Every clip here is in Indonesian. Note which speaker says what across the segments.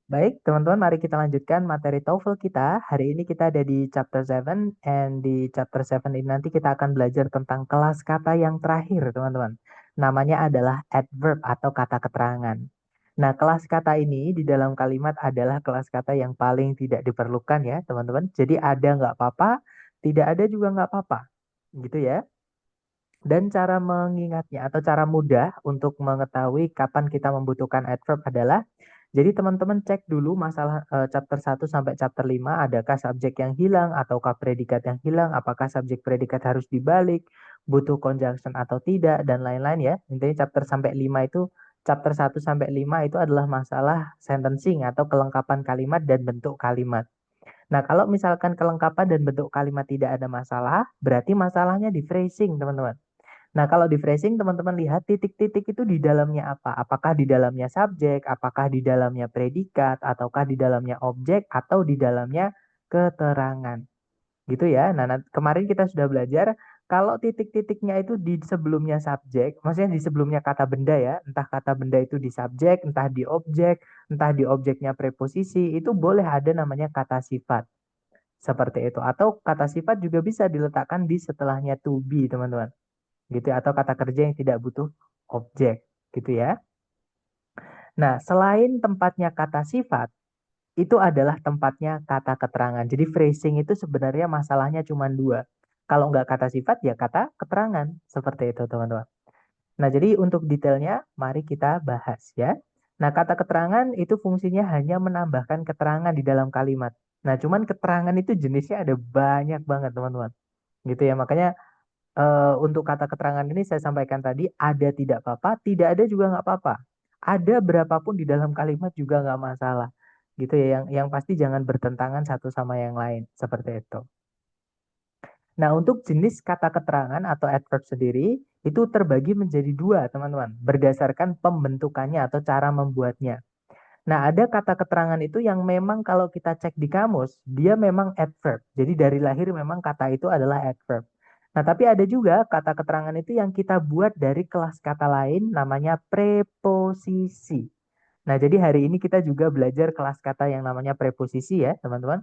Speaker 1: Baik, teman-teman, mari kita lanjutkan materi TOEFL kita. Hari ini kita ada di chapter 7, and di chapter 7 ini nanti kita akan belajar tentang kelas kata yang terakhir, teman-teman. Namanya adalah adverb atau kata keterangan. Nah, kelas kata ini di dalam kalimat adalah kelas kata yang paling tidak diperlukan ya, teman-teman. Jadi ada nggak apa-apa, tidak ada juga nggak apa-apa. Gitu ya. Dan cara mengingatnya atau cara mudah untuk mengetahui kapan kita membutuhkan adverb adalah jadi teman-teman cek dulu masalah chapter 1 sampai chapter 5 adakah subjek yang hilang ataukah predikat yang hilang, apakah subjek predikat harus dibalik, butuh conjunction atau tidak dan lain-lain ya. Intinya chapter sampai 5 itu chapter 1 sampai 5 itu adalah masalah sentencing atau kelengkapan kalimat dan bentuk kalimat. Nah, kalau misalkan kelengkapan dan bentuk kalimat tidak ada masalah, berarti masalahnya di phrasing, teman-teman. Nah, kalau di phrasing teman-teman lihat titik-titik itu di dalamnya apa? Apakah di dalamnya subjek, apakah di dalamnya predikat, ataukah di dalamnya objek, atau di dalamnya keterangan. Gitu ya. Nah, kemarin kita sudah belajar kalau titik-titiknya itu di sebelumnya subjek, maksudnya di sebelumnya kata benda ya, entah kata benda itu di subjek, entah di objeknya preposisi, itu boleh ada namanya kata sifat. Seperti itu. Atau kata sifat juga bisa diletakkan di setelahnya to be, teman-teman gitu ya, atau kata kerja yang tidak butuh objek gitu ya. Nah, selain tempatnya kata sifat, itu adalah tempatnya kata keterangan. Jadi phrasing itu sebenarnya masalahnya cuma dua. Kalau nggak kata sifat ya kata keterangan. Seperti itu teman-teman. Nah, jadi untuk detailnya mari kita bahas ya. Nah, kata keterangan itu fungsinya hanya menambahkan keterangan di dalam kalimat. Nah, cuman keterangan itu jenisnya ada banyak banget teman-teman. Gitu ya, makanya untuk kata keterangan ini saya sampaikan tadi ada tidak apa-apa, tidak ada juga nggak apa-apa. Ada berapapun di dalam kalimat juga nggak masalah. Gitu ya, yang pasti jangan bertentangan satu sama yang lain. Seperti itu. Nah, untuk jenis kata keterangan atau adverb sendiri, itu terbagi menjadi dua, teman-teman. Berdasarkan pembentukannya atau cara membuatnya. Nah, ada kata keterangan itu yang memang kalau kita cek di kamus, dia memang adverb. Jadi dari lahir memang kata itu adalah adverb. Nah, tapi ada juga kata keterangan itu yang kita buat dari kelas kata lain namanya preposisi. Nah, jadi hari ini kita juga belajar kelas kata yang namanya preposisi ya, teman-teman.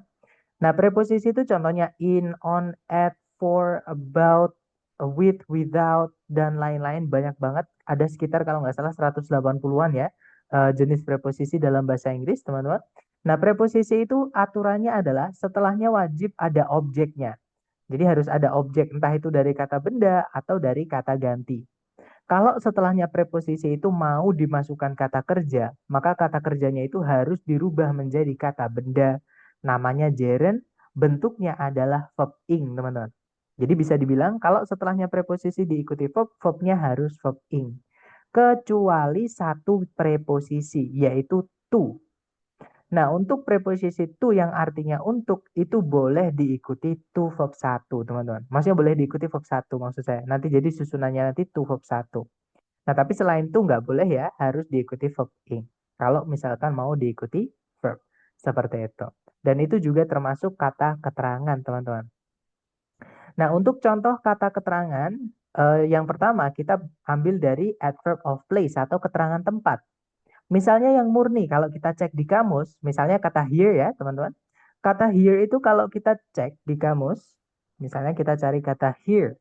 Speaker 1: Nah, preposisi itu contohnya in, on, at, for, about, with, without, dan lain-lain banyak banget. Ada sekitar kalau nggak salah 180-an ya jenis preposisi dalam bahasa Inggris, teman-teman. Nah, preposisi itu aturannya adalah setelahnya wajib ada objeknya. Jadi harus ada objek, entah itu dari kata benda atau dari kata ganti. Kalau setelahnya preposisi itu mau dimasukkan kata kerja, maka kata kerjanya itu harus dirubah menjadi kata benda. Namanya gerund, bentuknya adalah verb ing, teman-teman. Jadi bisa dibilang kalau setelahnya preposisi diikuti verb, verbnya harus verb ing. Kecuali satu preposisi, yaitu to. Nah, untuk preposisi to yang artinya untuk itu boleh diikuti to verb satu, teman-teman. Maksudnya boleh diikuti verb satu maksud saya. Nanti jadi susunannya nanti to verb satu. Nah, tapi selain itu nggak boleh ya, harus diikuti verb ing. Kalau misalkan mau diikuti verb. Seperti itu. Dan itu juga termasuk kata keterangan, teman-teman. Nah, untuk contoh kata keterangan, yang pertama kita ambil dari adverb of place atau keterangan tempat. Misalnya yang murni, kalau kita cek di kamus, misalnya kata here ya, teman-teman. Kata here itu kalau kita cek di kamus, misalnya kita cari kata here.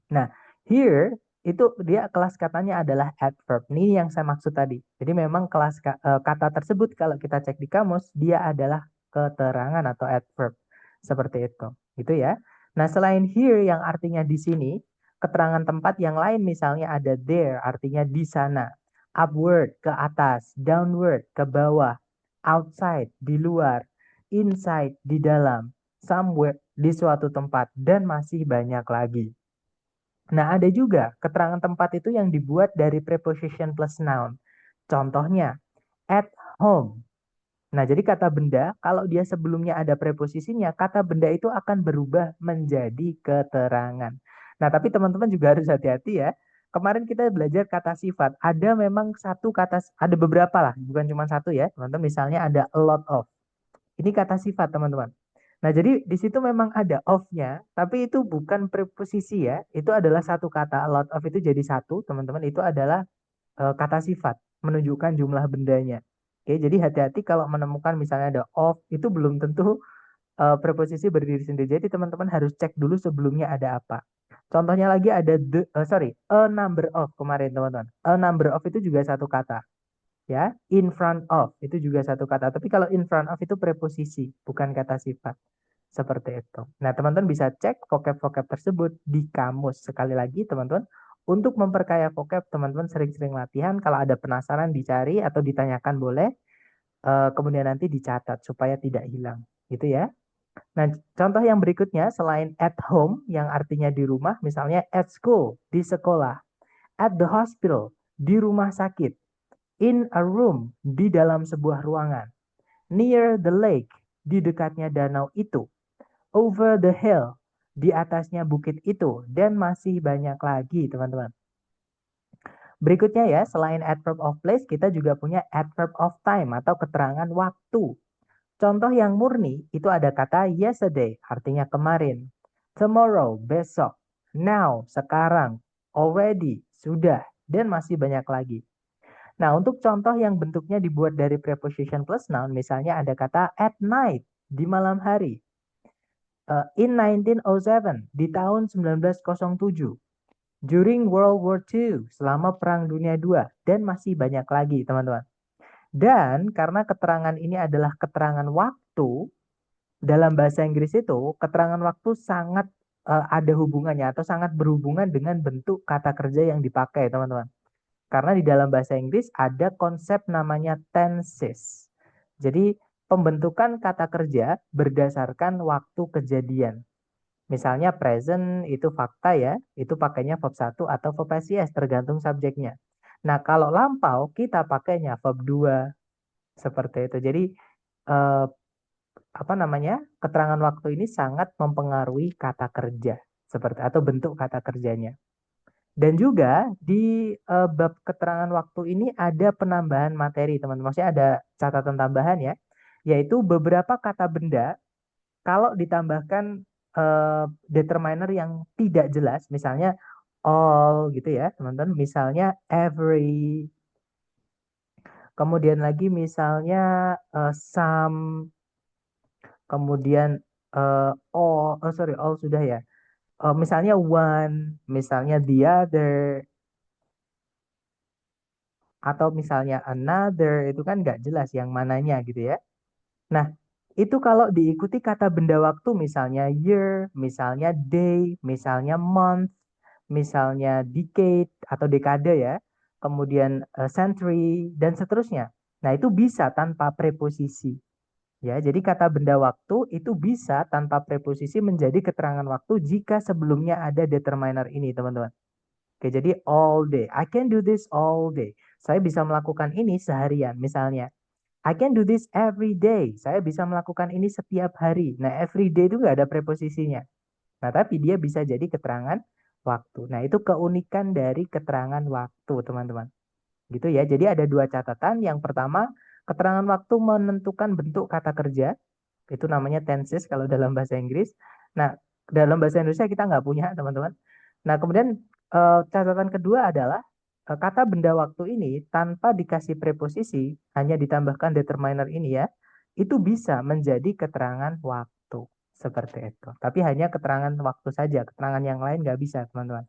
Speaker 1: Nah, here itu dia kelas katanya adalah adverb. Ini yang saya maksud tadi. Jadi memang kelas kata tersebut kalau kita cek di kamus, dia adalah keterangan atau adverb. Seperti itu. Gitu ya. Nah, selain here yang artinya di sini, keterangan tempat yang lain misalnya ada there, artinya di sana. Upward, ke atas. Downward, ke bawah. Outside, di luar. Inside, di dalam. Somewhere, di suatu tempat. Dan masih banyak lagi. Nah, ada juga keterangan tempat itu yang dibuat dari preposition plus noun. Contohnya, at home. Nah, jadi kata benda, kalau dia sebelumnya ada preposisinya, kata benda itu akan berubah menjadi keterangan. Nah, tapi teman-teman juga harus hati-hati ya. Kemarin kita belajar kata sifat. Ada memang satu kata, ada beberapa lah, bukan cuma satu ya. Teman-teman, misalnya ada a lot of. Ini kata sifat, teman-teman. Nah, jadi di situ memang ada of-nya, tapi itu bukan preposisi ya. Itu adalah satu kata. A lot of itu jadi satu, teman-teman. Itu adalah kata sifat, menunjukkan jumlah bendanya. Oke, jadi hati-hati kalau menemukan misalnya ada of, itu belum tentu preposisi berdiri sendiri. Jadi teman-teman harus cek dulu sebelumnya ada apa. Contohnya lagi ada a number of kemarin teman-teman. A number of itu juga satu kata. Ya, in front of itu juga satu kata. Tapi kalau in front of itu preposisi, bukan kata sifat. Seperti itu. Nah, teman-teman bisa cek vocab-vocab tersebut di kamus. Sekali lagi, teman-teman, untuk memperkaya vocab, teman-teman sering-sering latihan. Kalau ada penasaran, dicari atau ditanyakan boleh. Kemudian nanti dicatat supaya tidak hilang. Gitu ya. Nah, contoh yang berikutnya selain at home yang artinya di rumah, misalnya at school, di sekolah, at the hospital, di rumah sakit, in a room, di dalam sebuah ruangan, near the lake, di dekatnya danau itu, over the hill, di atasnya bukit itu, dan masih banyak lagi, teman-teman. Berikutnya ya, selain adverb of place, kita juga punya adverb of time atau keterangan waktu. Contoh yang murni itu ada kata yesterday, artinya kemarin. Tomorrow, besok. Now, sekarang. Already, sudah. Dan masih banyak lagi. Nah, untuk contoh yang bentuknya dibuat dari preposition plus noun, misalnya ada kata at night, di malam hari. In 1907, di tahun 1907. During World War II, selama Perang Dunia II. Dan masih banyak lagi, teman-teman. Dan karena keterangan ini adalah keterangan waktu, dalam bahasa Inggris itu keterangan waktu sangat ada hubungannya atau sangat berhubungan dengan bentuk kata kerja yang dipakai, teman-teman. Karena di dalam bahasa Inggris ada konsep namanya tenses. Jadi pembentukan kata kerja berdasarkan waktu kejadian. Misalnya present itu fakta ya, itu pakainya verb 1 atau verb SIS tergantung subjeknya. Nah, kalau lampau kita pakainya verb 2 seperti itu. Jadi eh, apa namanya? Keterangan waktu ini sangat mempengaruhi kata kerja seperti atau bentuk kata kerjanya. Dan juga di bab keterangan waktu ini ada penambahan materi, teman-teman. Maksudnya ada catatan tambahan ya, yaitu beberapa kata benda kalau ditambahkan determiner yang tidak jelas, misalnya all gitu ya, teman-teman. Misalnya every, kemudian lagi misalnya some, kemudian all sudah ya. Misalnya one, misalnya the other, atau misalnya another, itu kan nggak jelas yang mananya gitu ya. Nah, itu kalau diikuti kata benda waktu misalnya year, misalnya day, misalnya month, misalnya decade atau dekade ya, kemudian century, dan seterusnya. Nah, itu bisa tanpa preposisi. Ya, jadi kata benda waktu itu bisa tanpa preposisi menjadi keterangan waktu jika sebelumnya ada determiner ini, teman-teman. Oke, jadi all day. I can do this all day. Saya bisa melakukan ini seharian, misalnya. I can do this every day. Saya bisa melakukan ini setiap hari. Nah, every day itu nggak ada preposisinya. Nah, tapi dia bisa jadi keterangan waktu. Nah, itu keunikan dari keterangan waktu, teman-teman. Gitu ya. Jadi ada dua catatan. Yang pertama, keterangan waktu menentukan bentuk kata kerja. Itu namanya tenses kalau dalam bahasa Inggris. Nah, dalam bahasa Indonesia kita nggak punya, teman-teman. Nah, kemudian catatan kedua adalah kata benda waktu ini tanpa dikasih preposisi, hanya ditambahkan determiner ini ya, itu bisa menjadi keterangan waktu. Seperti itu. Tapi hanya keterangan waktu saja, keterangan yang lain nggak bisa, teman-teman.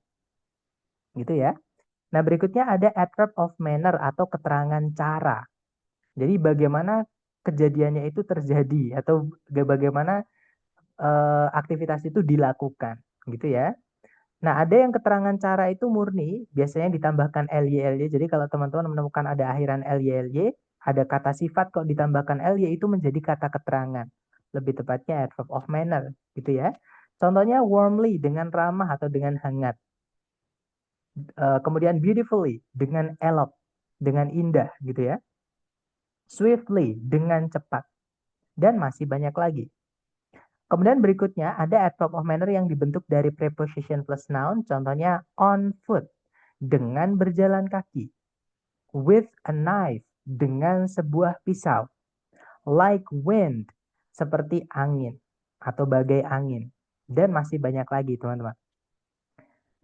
Speaker 1: Gitu ya. Nah, berikutnya ada adverb of manner atau keterangan cara. Jadi bagaimana kejadiannya itu terjadi atau bagaimana aktivitas itu dilakukan, gitu ya. Nah, ada yang keterangan cara itu murni, biasanya ditambahkan ly. Jadi kalau teman-teman menemukan ada akhiran ly, ada kata sifat kok ditambahkan ly itu menjadi kata keterangan. Lebih tepatnya adverb of manner, gitu ya. Contohnya warmly dengan ramah atau dengan hangat. Kemudian beautifully dengan elok, dengan indah, gitu ya. Swiftly dengan cepat, dan masih banyak lagi. Kemudian berikutnya ada adverb of manner yang dibentuk dari preposition plus noun, contohnya on foot, dengan berjalan kaki, with a knife, dengan sebuah pisau, like wind, seperti angin, atau bagai angin, dan masih banyak lagi, teman-teman.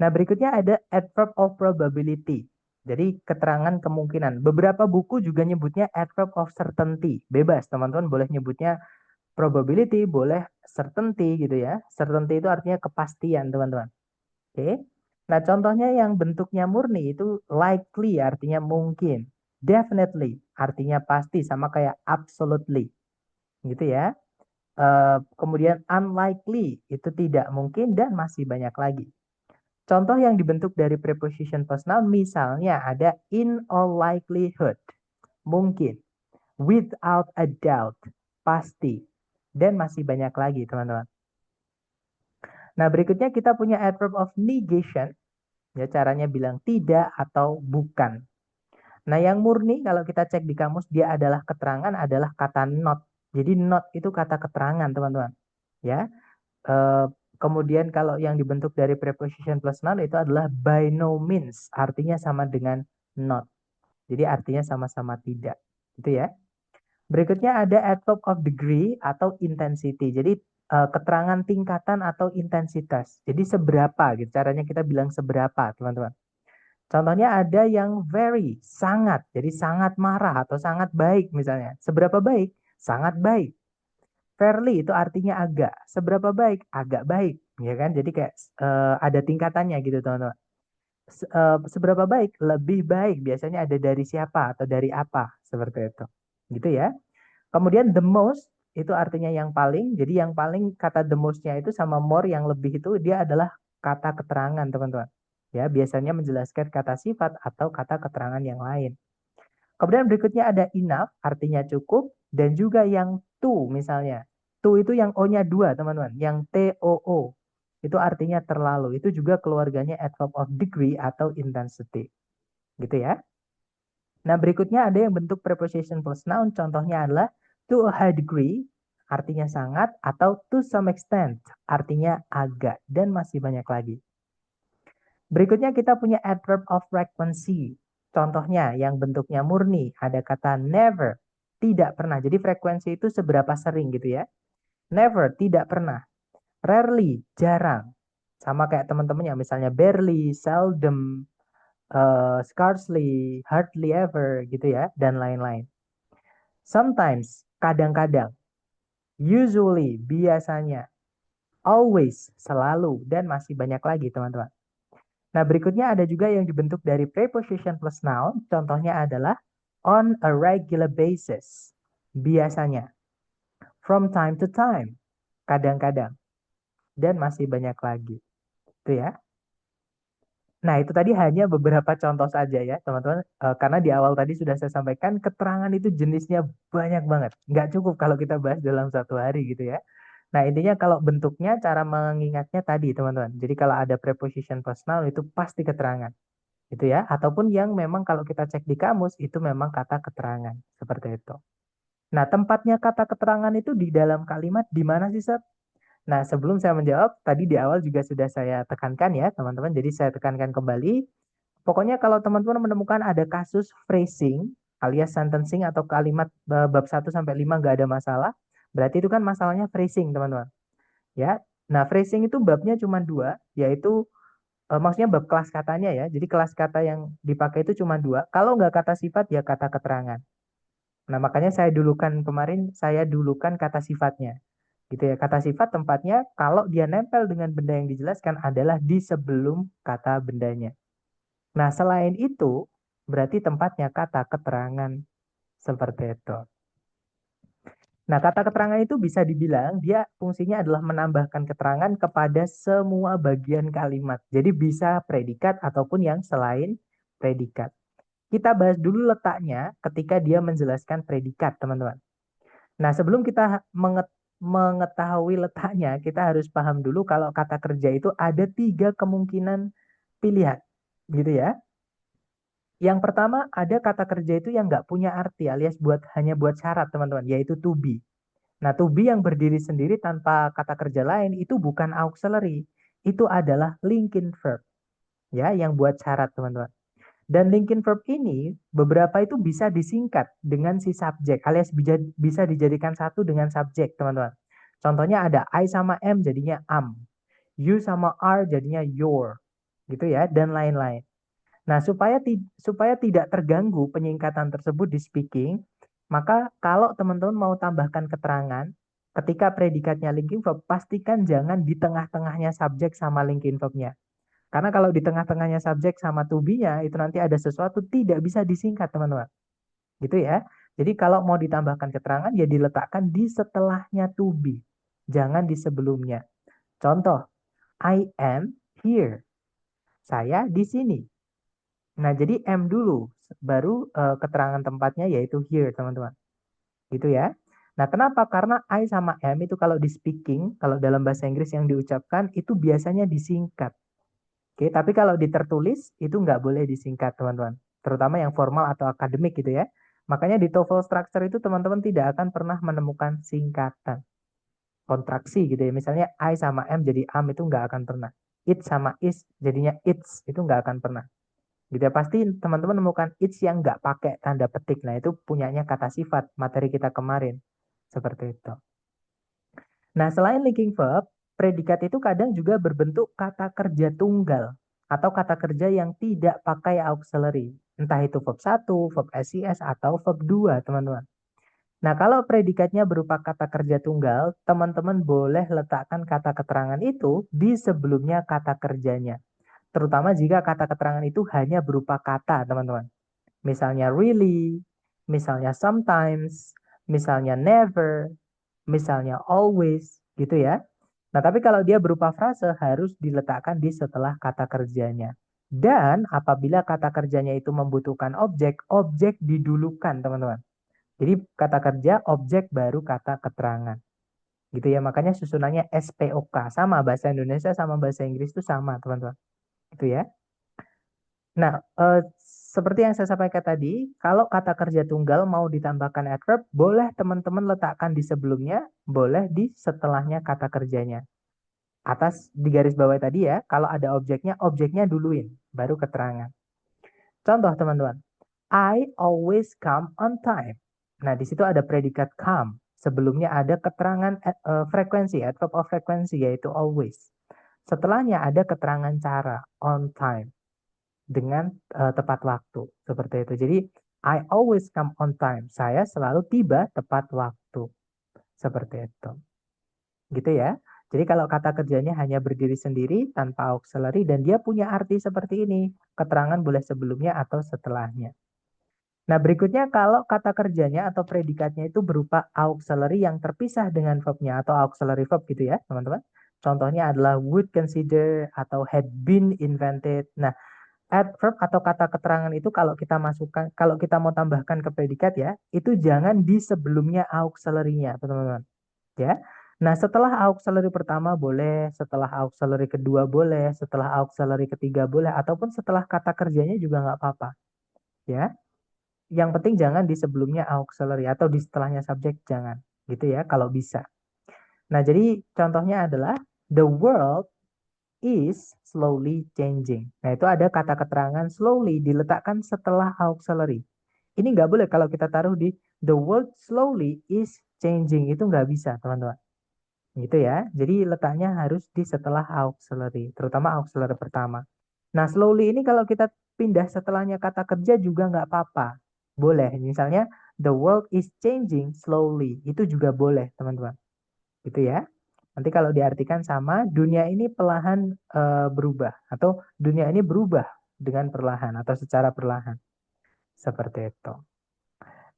Speaker 1: Nah, berikutnya ada adverb of probability. Jadi keterangan kemungkinan. Beberapa buku juga nyebutnya adverb of certainty. Bebas, teman-teman boleh nyebutnya probability, boleh certainty gitu ya. Certainty itu artinya kepastian, teman-teman. Oke. Nah, contohnya yang bentuknya murni itu likely artinya mungkin. Definitely artinya pasti sama kayak absolutely. Gitu ya. Kemudian unlikely itu tidak mungkin dan masih banyak lagi. Contoh yang dibentuk dari preposition plus noun misalnya ada in all likelihood, mungkin, without a doubt, pasti, dan masih banyak lagi teman-teman. Nah berikutnya kita punya adverb of negation, ya caranya bilang tidak atau bukan. Nah yang murni kalau kita cek di kamus dia adalah keterangan adalah kata not. Jadi not itu kata keterangan teman-teman. Ya, kemudian kalau yang dibentuk dari preposition plus noun itu adalah by no means, artinya sama dengan not. Jadi artinya sama-sama tidak. Gitu ya. Berikutnya ada adverb of degree atau intensity. Jadi keterangan tingkatan atau intensitas. Jadi seberapa gitu. Caranya kita bilang seberapa, teman-teman. Contohnya ada yang very, sangat. Jadi sangat marah atau sangat baik misalnya. Seberapa baik? Sangat baik. Fairly itu artinya agak. Seberapa baik? Agak baik, ya kan? Jadi kayak ada tingkatannya gitu, teman-teman. Seberapa baik? Lebih baik. Biasanya ada dari siapa atau dari apa, seperti itu. Gitu ya. Kemudian the most itu artinya yang paling. Jadi yang paling kata the most-nya itu sama more yang lebih itu dia adalah kata keterangan, teman-teman. Ya, biasanya menjelaskan kata sifat atau kata keterangan yang lain. Kemudian berikutnya ada enough, artinya cukup, dan juga yang to misalnya. To itu yang O-nya dua, teman-teman. Yang TOO. Itu artinya terlalu. Itu juga keluarganya adverb of degree atau intensity. Gitu ya. Nah, berikutnya ada yang bentuk preposition plus noun. Contohnya adalah to a high degree, artinya sangat, atau to some extent, artinya agak, dan masih banyak lagi. Berikutnya kita punya adverb of frequency. Contohnya yang bentuknya murni, ada kata never, tidak pernah. Jadi frekuensi itu seberapa sering gitu ya. Never, tidak pernah. Rarely, jarang. Sama kayak teman-teman yang misalnya barely, seldom, scarcely, hardly ever gitu ya, dan lain-lain. Sometimes, kadang-kadang. Usually, biasanya. Always, selalu, dan masih banyak lagi teman-teman. Nah, berikutnya ada juga yang dibentuk dari preposition plus noun. Contohnya adalah on a regular basis. Biasanya. From time to time. Kadang-kadang. Dan masih banyak lagi. Itu ya. Nah, itu tadi hanya beberapa contoh saja ya, teman-teman. Karena di awal tadi sudah saya sampaikan, keterangan itu jenisnya banyak banget. Nggak cukup kalau kita bahas dalam satu hari gitu ya. Nah, intinya kalau bentuknya, cara mengingatnya tadi, teman-teman. Jadi kalau ada preposition plus noun itu pasti keterangan. Gitu ya. Ataupun yang memang kalau kita cek di kamus, itu memang kata keterangan. Seperti itu. Nah, tempatnya kata keterangan itu di dalam kalimat di mana sih, Seth? Nah, sebelum saya menjawab, tadi di awal juga sudah saya tekankan ya, teman-teman. Jadi saya tekankan kembali. Pokoknya kalau teman-teman menemukan ada kasus phrasing alias sentencing atau kalimat bab 1 sampai 5 nggak ada masalah, berarti itu kan masalahnya phrasing, teman-teman. Ya. Nah, phrasing itu babnya cuma dua, yaitu maksudnya bab kelas katanya ya. Jadi kelas kata yang dipakai itu cuma dua. Kalau nggak kata sifat ya kata keterangan. Nah, makanya saya dulukan kemarin, saya dulukan kata sifatnya. Gitu ya. Kata sifat tempatnya kalau dia nempel dengan benda yang dijelaskan adalah di sebelum kata bendanya. Nah, selain itu, berarti tempatnya kata keterangan seperti itu. Nah, kata keterangan itu bisa dibilang dia fungsinya adalah menambahkan keterangan kepada semua bagian kalimat. Jadi bisa predikat ataupun yang selain predikat. Kita bahas dulu letaknya ketika dia menjelaskan predikat, teman-teman. Nah, sebelum kita mengetahui letaknya, kita harus paham dulu kalau kata kerja itu ada 3 kemungkinan pilihan. Gitu ya. Yang pertama, ada kata kerja itu yang nggak punya arti alias hanya buat syarat, teman-teman, yaitu to be. Nah, to be yang berdiri sendiri tanpa kata kerja lain itu bukan auxiliary. Itu adalah linking verb. Ya, yang buat syarat, teman-teman. Dan linking verb ini beberapa itu bisa disingkat dengan si subjek alias bisa dijadikan satu dengan subjek, teman-teman. Contohnya ada I sama am jadinya am. You sama are jadinya your. Gitu ya, dan lain-lain. Nah, supaya tidak terganggu penyingkatan tersebut di speaking, maka kalau teman-teman mau tambahkan keterangan, ketika predikatnya linking verb, pastikan jangan di tengah-tengahnya subjek sama linking verbnya. Karena kalau di tengah-tengahnya subjek sama to be-nya, itu nanti ada sesuatu tidak bisa disingkat, teman-teman. Gitu ya. Jadi kalau mau ditambahkan keterangan, ya diletakkan di setelahnya to be. Jangan di sebelumnya. Contoh, I am here. Saya di sini. Nah, jadi am dulu, baru keterangan tempatnya yaitu here, teman-teman. Gitu ya. Nah, kenapa? Karena I sama am itu kalau di speaking, kalau dalam bahasa Inggris yang diucapkan, itu biasanya disingkat. Oke, tapi kalau di tertulis, itu nggak boleh disingkat, teman-teman. Terutama yang formal atau akademik gitu ya. Makanya di TOEFL structure itu teman-teman tidak akan pernah menemukan singkatan. Kontraksi gitu ya. Misalnya I sama am jadi am itu nggak akan pernah. It sama is jadinya it's itu nggak akan pernah. Gitu ya. Pasti teman-teman menemukan it's yang nggak pakai tanda petik. Nah itu punyanya kata sifat materi kita kemarin. Seperti itu. Nah selain linking verb, predikat itu kadang juga berbentuk kata kerja tunggal atau kata kerja yang tidak pakai auxiliary. Entah itu verb 1, verb SIS, atau verb 2, teman-teman. Nah, kalau predikatnya berupa kata kerja tunggal, teman-teman boleh letakkan kata keterangan itu di sebelumnya kata kerjanya. Terutama jika kata keterangan itu hanya berupa kata, teman-teman. Misalnya really, misalnya sometimes, misalnya never, misalnya always, gitu ya. Nah, tapi kalau dia berupa frase harus diletakkan di setelah kata kerjanya. Dan apabila kata kerjanya itu membutuhkan objek, objek didulukan, teman-teman. Jadi kata kerja, objek baru kata keterangan. Gitu ya, makanya susunannya SPOK. Sama bahasa Indonesia sama bahasa Inggris itu sama, teman-teman. Gitu ya. Nah, seperti yang saya sampaikan tadi, kalau kata kerja tunggal mau ditambahkan adverb, boleh teman-teman letakkan di sebelumnya, boleh di setelahnya kata kerjanya. Atas di garis bawah tadi ya, kalau ada objeknya, objeknya duluin, baru keterangan. Contoh teman-teman, I always come on time. Nah, di situ ada predikat come. Sebelumnya ada keterangan frekuensi, adverb of frequency, yaitu always. Setelahnya ada keterangan cara, on time, dengan tepat waktu. Seperti itu. Jadi, I always come on time. Saya selalu tiba tepat waktu. Seperti itu. Gitu ya. Jadi kalau kata kerjanya hanya berdiri sendiri tanpa auxiliary dan dia punya arti seperti ini. Keterangan boleh sebelumnya atau setelahnya. Nah, berikutnya kalau kata kerjanya atau predikatnya itu berupa auxiliary yang terpisah dengan verbnya atau auxiliary verb gitu ya, teman-teman. Contohnya adalah would consider atau had been invented. Nah, adverb atau kata keterangan itu kalau kita masukkan, kalau kita mau tambahkan ke predikat ya, itu jangan di sebelumnya auxiliary-nya, teman-teman. Ya. Nah, setelah auxiliary pertama boleh, setelah auxiliary kedua boleh, setelah auxiliary ketiga boleh, ataupun setelah kata kerjanya juga nggak apa-apa. Ya. Yang penting jangan di sebelumnya auxiliary atau di setelahnya subjek jangan. Gitu ya, kalau bisa. Nah, jadi contohnya adalah the world is slowly changing. Nah, itu ada kata keterangan slowly diletakkan setelah auxiliary. Ini nggak boleh kalau kita taruh di the world slowly is changing. Itu nggak bisa, teman-teman. Gitu ya. Jadi letaknya harus di setelah auxiliary, terutama auxiliary pertama. Nah, slowly ini kalau kita pindah setelahnya kata kerja juga nggak apa-apa. Boleh. Misalnya, the world is changing slowly. Itu juga boleh, teman-teman. Gitu ya. Nanti kalau diartikan sama, dunia ini perlahan berubah. Atau dunia ini berubah dengan perlahan atau secara perlahan. Seperti itu.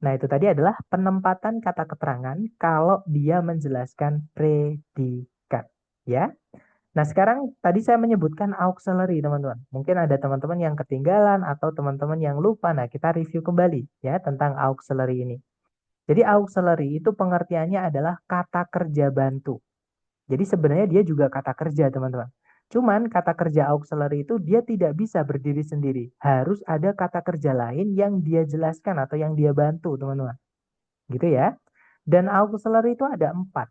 Speaker 1: Nah, itu tadi adalah penempatan kata keterangan kalau dia menjelaskan predikat. Ya. Nah, sekarang tadi saya menyebutkan auxiliary, teman-teman. Mungkin ada teman-teman yang ketinggalan atau teman-teman yang lupa. Nah, kita review kembali ya tentang auxiliary ini. Jadi auxiliary itu pengertiannya adalah kata kerja bantu. Jadi sebenarnya dia juga kata kerja, teman-teman. Cuman kata kerja auxiliary itu dia tidak bisa berdiri sendiri. Harus ada kata kerja lain yang dia jelaskan atau yang dia bantu, teman-teman. Gitu ya. Dan auxiliary itu ada 4.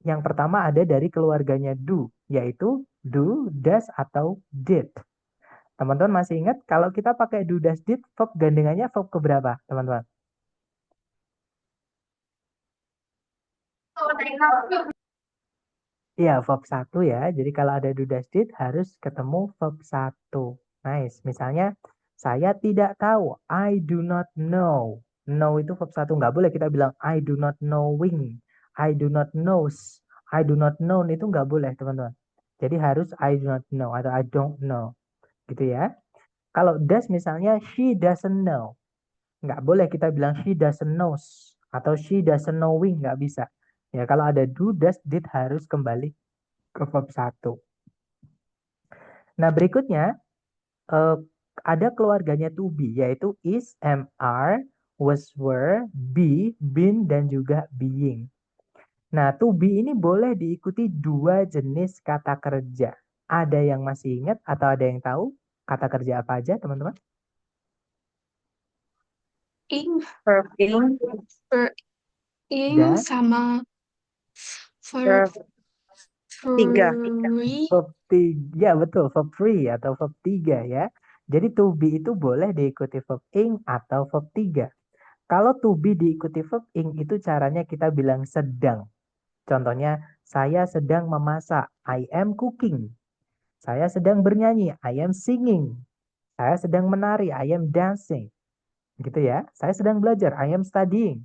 Speaker 1: Yang pertama ada dari keluarganya do, yaitu do, does, atau did. Teman-teman masih ingat kalau kita pakai do, does, did, verb gandengannya verb keberapa, teman-teman? Iya, verb 1 ya. Jadi kalau ada do, does, did harus ketemu verb 1. Nice. Misalnya, saya tidak tahu. I do not know. Know itu verb satu. Nggak boleh kita bilang I do not knowing. I do not knows. I do not know itu nggak boleh, teman-teman. Jadi harus I do not know atau I don't know. Gitu ya. Kalau does misalnya she doesn't know. Nggak boleh kita bilang she doesn't knows. Atau she doesn't knowing. Nggak bisa. Ya, kalau ada do, does, did harus kembali ke verb satu. Nah, berikutnya eh, ada keluarganya to be, yaitu is, am, are, was, were, be, been, dan juga being. Nah, to be ini boleh diikuti dua jenis kata kerja. Ada yang masih ingat atau ada yang tahu kata kerja apa aja, teman-teman?
Speaker 2: Ing,
Speaker 3: Verb ing,
Speaker 2: ver, ing
Speaker 1: Dan
Speaker 2: sama verb
Speaker 3: verb 3.
Speaker 2: free.
Speaker 1: verb tiga, ya betul, verb free atau verb tiga ya. Jadi to be itu boleh diikuti verb ing atau verb tiga. Kalau to be diikuti verb ing itu caranya kita bilang sedang. Contohnya, saya sedang memasak. I am cooking. Saya sedang bernyanyi. I am singing. Saya sedang menari. I am dancing. Gitu ya. Saya sedang belajar. I am studying.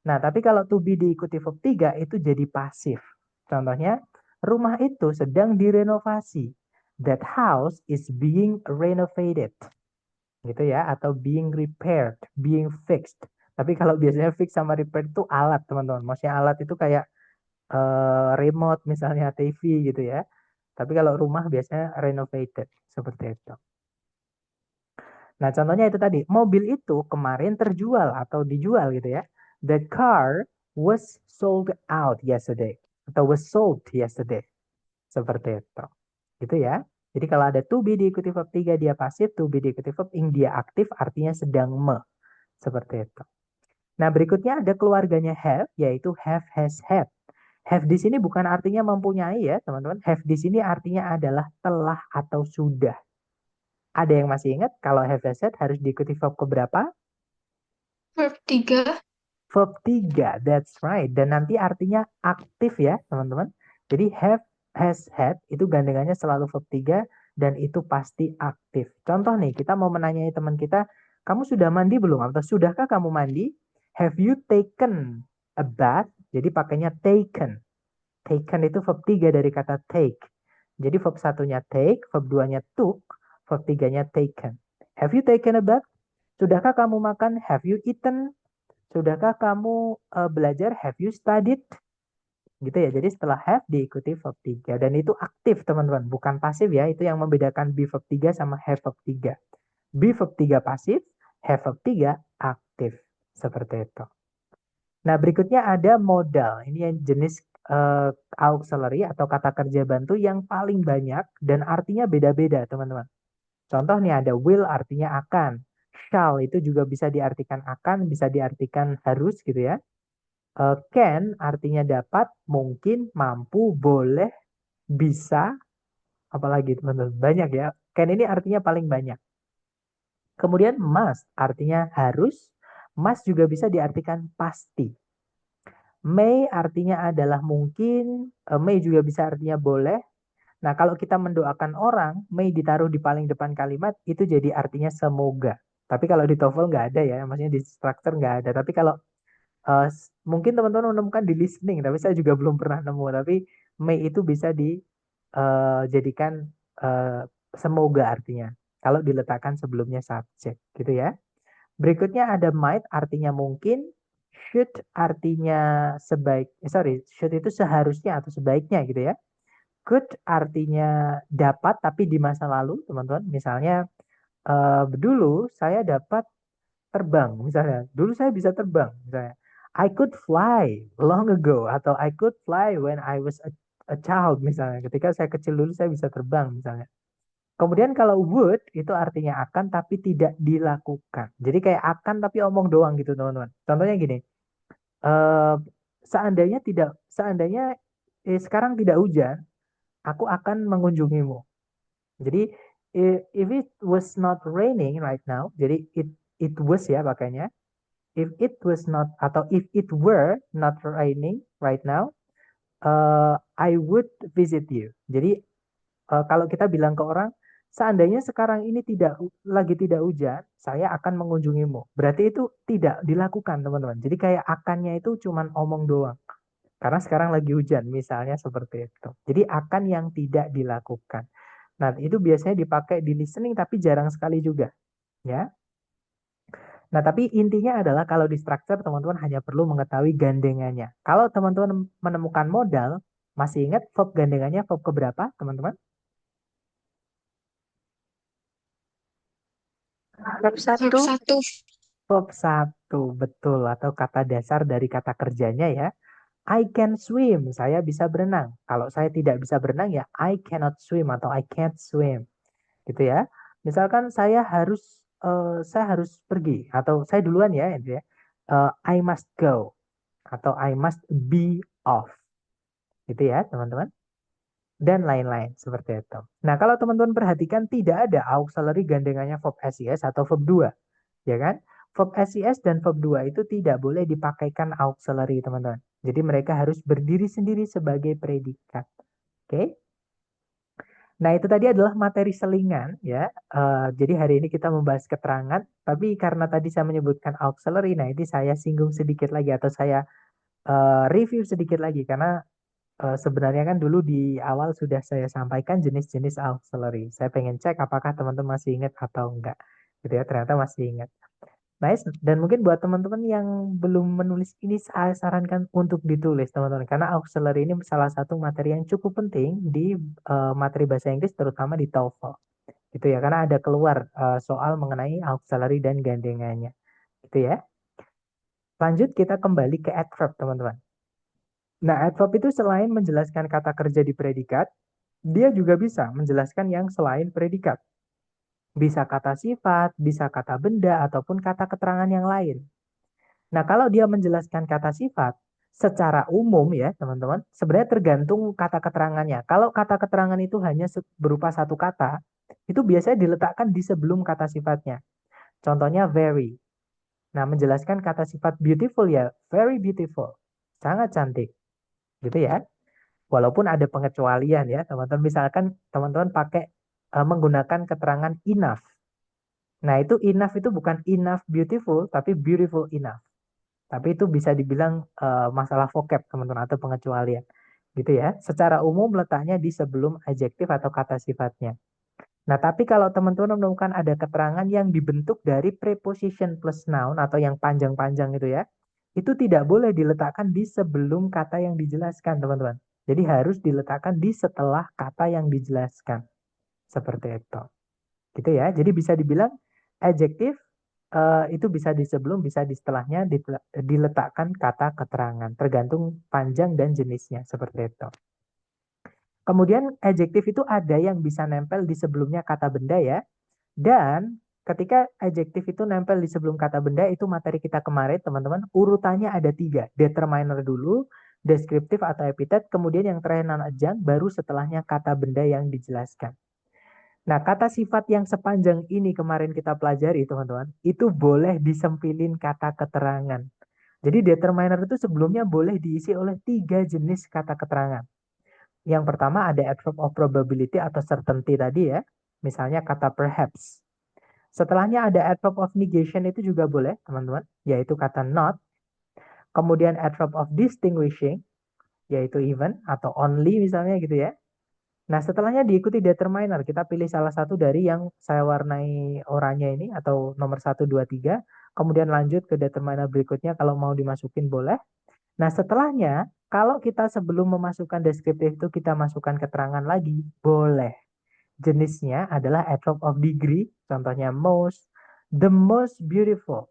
Speaker 1: Nah, tapi kalau to be diikuti verb 3 itu jadi pasif. Contohnya, rumah itu sedang direnovasi. That house is being renovated. Gitu ya. Atau being repaired, being fixed. Tapi kalau biasanya fix sama repair itu alat, teman-teman. Maksudnya alat itu kayak remote misalnya TV gitu ya. Tapi kalau rumah biasanya renovated seperti itu. Nah, contohnya itu tadi, mobil itu kemarin terjual atau dijual gitu ya. The car was sold out yesterday atau was sold yesterday. Seperti itu. Gitu ya. Jadi kalau ada to be diikuti verb 3 dia pasif, to be diikuti verb ing dia aktif artinya sedang seperti itu. Nah, berikutnya ada keluarganya have yaitu have, has, had. Have di sini bukan artinya mempunyai ya, teman-teman. Have di sini artinya adalah telah atau sudah. Ada yang masih ingat kalau have has had harus diikuti verb keberapa?
Speaker 2: Verb 3.
Speaker 1: Verb 3, that's right. Dan nanti artinya aktif ya, teman-teman. Jadi have, has, had itu gandengannya selalu verb 3 dan itu pasti aktif. Contoh nih, kita mau menanyai teman kita, kamu sudah mandi belum? Atau sudahkah kamu mandi? Have you taken a bath? Jadi pakainya taken. Taken itu verb 3 dari kata take. Jadi verb satunya take, verb 2-nya took, verb 3-nya taken. Have you taken a bath? Sudahkah kamu makan? Have you eaten? Sudahkah kamu belajar? Have you studied? Gitu ya. Jadi setelah have diikuti verb 3 dan itu aktif, teman-teman, bukan pasif ya. Itu yang membedakan be verb 3 sama have verb 3. Be verb 3 pasif, have verb 3 aktif. Seperti itu. Nah, berikutnya ada modal. Ini yang jenis auxiliary atau kata kerja bantu yang paling banyak dan artinya beda-beda, teman-teman. Contoh nih ada will artinya akan. Shall itu juga bisa diartikan akan, bisa diartikan harus gitu ya. Can artinya dapat, mungkin, mampu, boleh, bisa, apalagi teman-teman. Banyak ya. Can ini artinya paling banyak. Kemudian must artinya harus. Must juga bisa diartikan pasti. May artinya adalah mungkin, may juga bisa artinya boleh. Nah, kalau kita mendoakan orang, may ditaruh di paling depan kalimat, itu jadi artinya semoga. Tapi kalau di TOEFL nggak ada ya, maksudnya di structure nggak ada. Tapi kalau mungkin teman-teman menemukan di listening, tapi saya juga belum pernah nemu. Tapi may itu bisa dijadikan semoga artinya. Kalau diletakkan sebelumnya subjek, gitu ya. Berikutnya ada might artinya mungkin, should artinya should itu seharusnya atau sebaiknya gitu ya. Could artinya dapat tapi di masa lalu, teman-teman. Misalnya dulu saya dapat terbang, misalnya. Dulu saya bisa terbang, misalnya. I could fly long ago atau I could fly when I was a child, misalnya. Ketika saya kecil dulu saya bisa terbang, misalnya. Kemudian kalau would itu artinya akan tapi tidak dilakukan. Jadi kayak akan tapi omong doang gitu, teman-teman. Contohnya gini, eh, seandainya sekarang tidak hujan, aku akan mengunjungimu. Jadi if it was not raining right now, jadi it was ya pakainya. If it was not atau if it were not raining right now, I would visit you. Jadi kalau kita bilang ke orang, Seandainya sekarang ini lagi tidak hujan, saya akan mengunjungimu. Berarti itu tidak dilakukan, teman-teman. Jadi kayak akannya itu cuman omong doang. Karena sekarang lagi hujan, misalnya seperti itu. Jadi akan yang tidak dilakukan. Nah, itu biasanya dipakai di listening tapi jarang sekali juga, ya. Nah, tapi intinya adalah kalau di structure teman-teman hanya perlu mengetahui gandengannya. Kalau teman-teman menemukan modal, masih ingat verb gandengannya verb keberapa, teman-teman?
Speaker 3: Verb
Speaker 2: Verb
Speaker 3: 1.
Speaker 2: 1.
Speaker 1: Verb 1, betul. Atau kata dasar dari kata kerjanya ya. I can swim, saya bisa berenang. Kalau saya tidak bisa berenang ya I cannot swim atau I can't swim. Gitu ya. Misalkan saya harus pergi atau saya duluan ya, gitu ya. I must go atau I must be off. Gitu ya, teman-teman. Dan lain-lain seperti itu. Nah, kalau teman-teman perhatikan tidak ada auxiliary gandengannya verb SES atau verb 2, ya kan? Verb SES dan verb 2 itu tidak boleh dipakaikan auxiliary, teman-teman. Jadi mereka harus berdiri sendiri sebagai predikat. Oke? Nah, itu tadi adalah materi selingan ya. Jadi hari ini kita membahas keterangan, tapi karena tadi saya menyebutkan auxiliary, nah ini saya singgung sedikit lagi atau saya review sedikit lagi karena sebenarnya kan dulu di awal sudah saya sampaikan jenis-jenis auxiliary. Saya pengen cek apakah teman-teman masih ingat atau enggak. Gitu ya, ternyata masih ingat. Nice. Dan mungkin buat teman-teman yang belum menulis ini, saya sarankan untuk ditulis, teman-teman. Karena auxiliary ini salah satu materi yang cukup penting di materi bahasa Inggris, terutama di TOEFL. Gitu ya, karena ada keluar soal mengenai auxiliary dan gandengannya. Gitu ya. Lanjut, kita kembali ke adverb, teman-teman. Nah, adverb itu selain menjelaskan kata kerja di predikat, dia juga bisa menjelaskan yang selain predikat. Bisa kata sifat, bisa kata benda, ataupun kata keterangan yang lain. Nah, kalau dia menjelaskan kata sifat, secara umum ya teman-teman, sebenarnya tergantung kata keterangannya. Kalau kata keterangan itu hanya berupa satu kata, itu biasanya diletakkan di sebelum kata sifatnya. Contohnya very. Nah, menjelaskan kata sifat beautiful ya, very beautiful. Sangat cantik. Gitu ya. Walaupun ada pengecualian ya, teman-teman. Misalkan teman-teman pakai menggunakan keterangan enough. Nah, itu enough itu bukan enough beautiful, tapi beautiful enough. Tapi itu bisa dibilang masalah vocab, teman-teman, atau pengecualian. Gitu ya. Secara umum letaknya di sebelum adjektif atau kata sifatnya. Nah, tapi kalau teman-teman menemukan ada keterangan yang dibentuk dari preposition plus noun atau yang panjang-panjang itu ya, itu tidak boleh diletakkan di sebelum kata yang dijelaskan, teman-teman. Jadi harus diletakkan di setelah kata yang dijelaskan. Seperti itu. Gitu ya. Jadi bisa dibilang adjektif itu bisa di sebelum, bisa di setelahnya diletakkan kata keterangan. Tergantung panjang dan jenisnya. Seperti itu. Kemudian adjektif itu ada yang bisa nempel di sebelumnya kata benda ya. Dan ketika adjektif itu nempel di sebelum kata benda, itu materi kita kemarin teman-teman, urutannya ada 3. Determiner dulu, deskriptif atau epitet, kemudian yang terakhir non-adjunct, baru setelahnya kata benda yang dijelaskan. Nah, kata sifat yang sepanjang ini kemarin kita pelajari teman-teman, itu boleh disempilin kata keterangan. Jadi determiner itu sebelumnya boleh diisi oleh 3 jenis kata keterangan. Yang pertama ada adverb of probability atau certainty tadi ya. Misalnya kata perhaps. Setelahnya ada adverb of negation itu juga boleh teman-teman. Yaitu kata not. Kemudian adverb of distinguishing. Yaitu even atau only misalnya gitu ya. Nah setelahnya diikuti determiner. Kita pilih salah satu dari yang saya warnai oranye ini. Atau nomor 1, 2, 3. Kemudian lanjut ke determiner berikutnya kalau mau dimasukin boleh. Nah, setelahnya, kalau kita sebelum memasukkan deskriptif itu kita masukkan keterangan lagi, boleh. Jenisnya adalah adverb of degree, contohnya most, the most beautiful,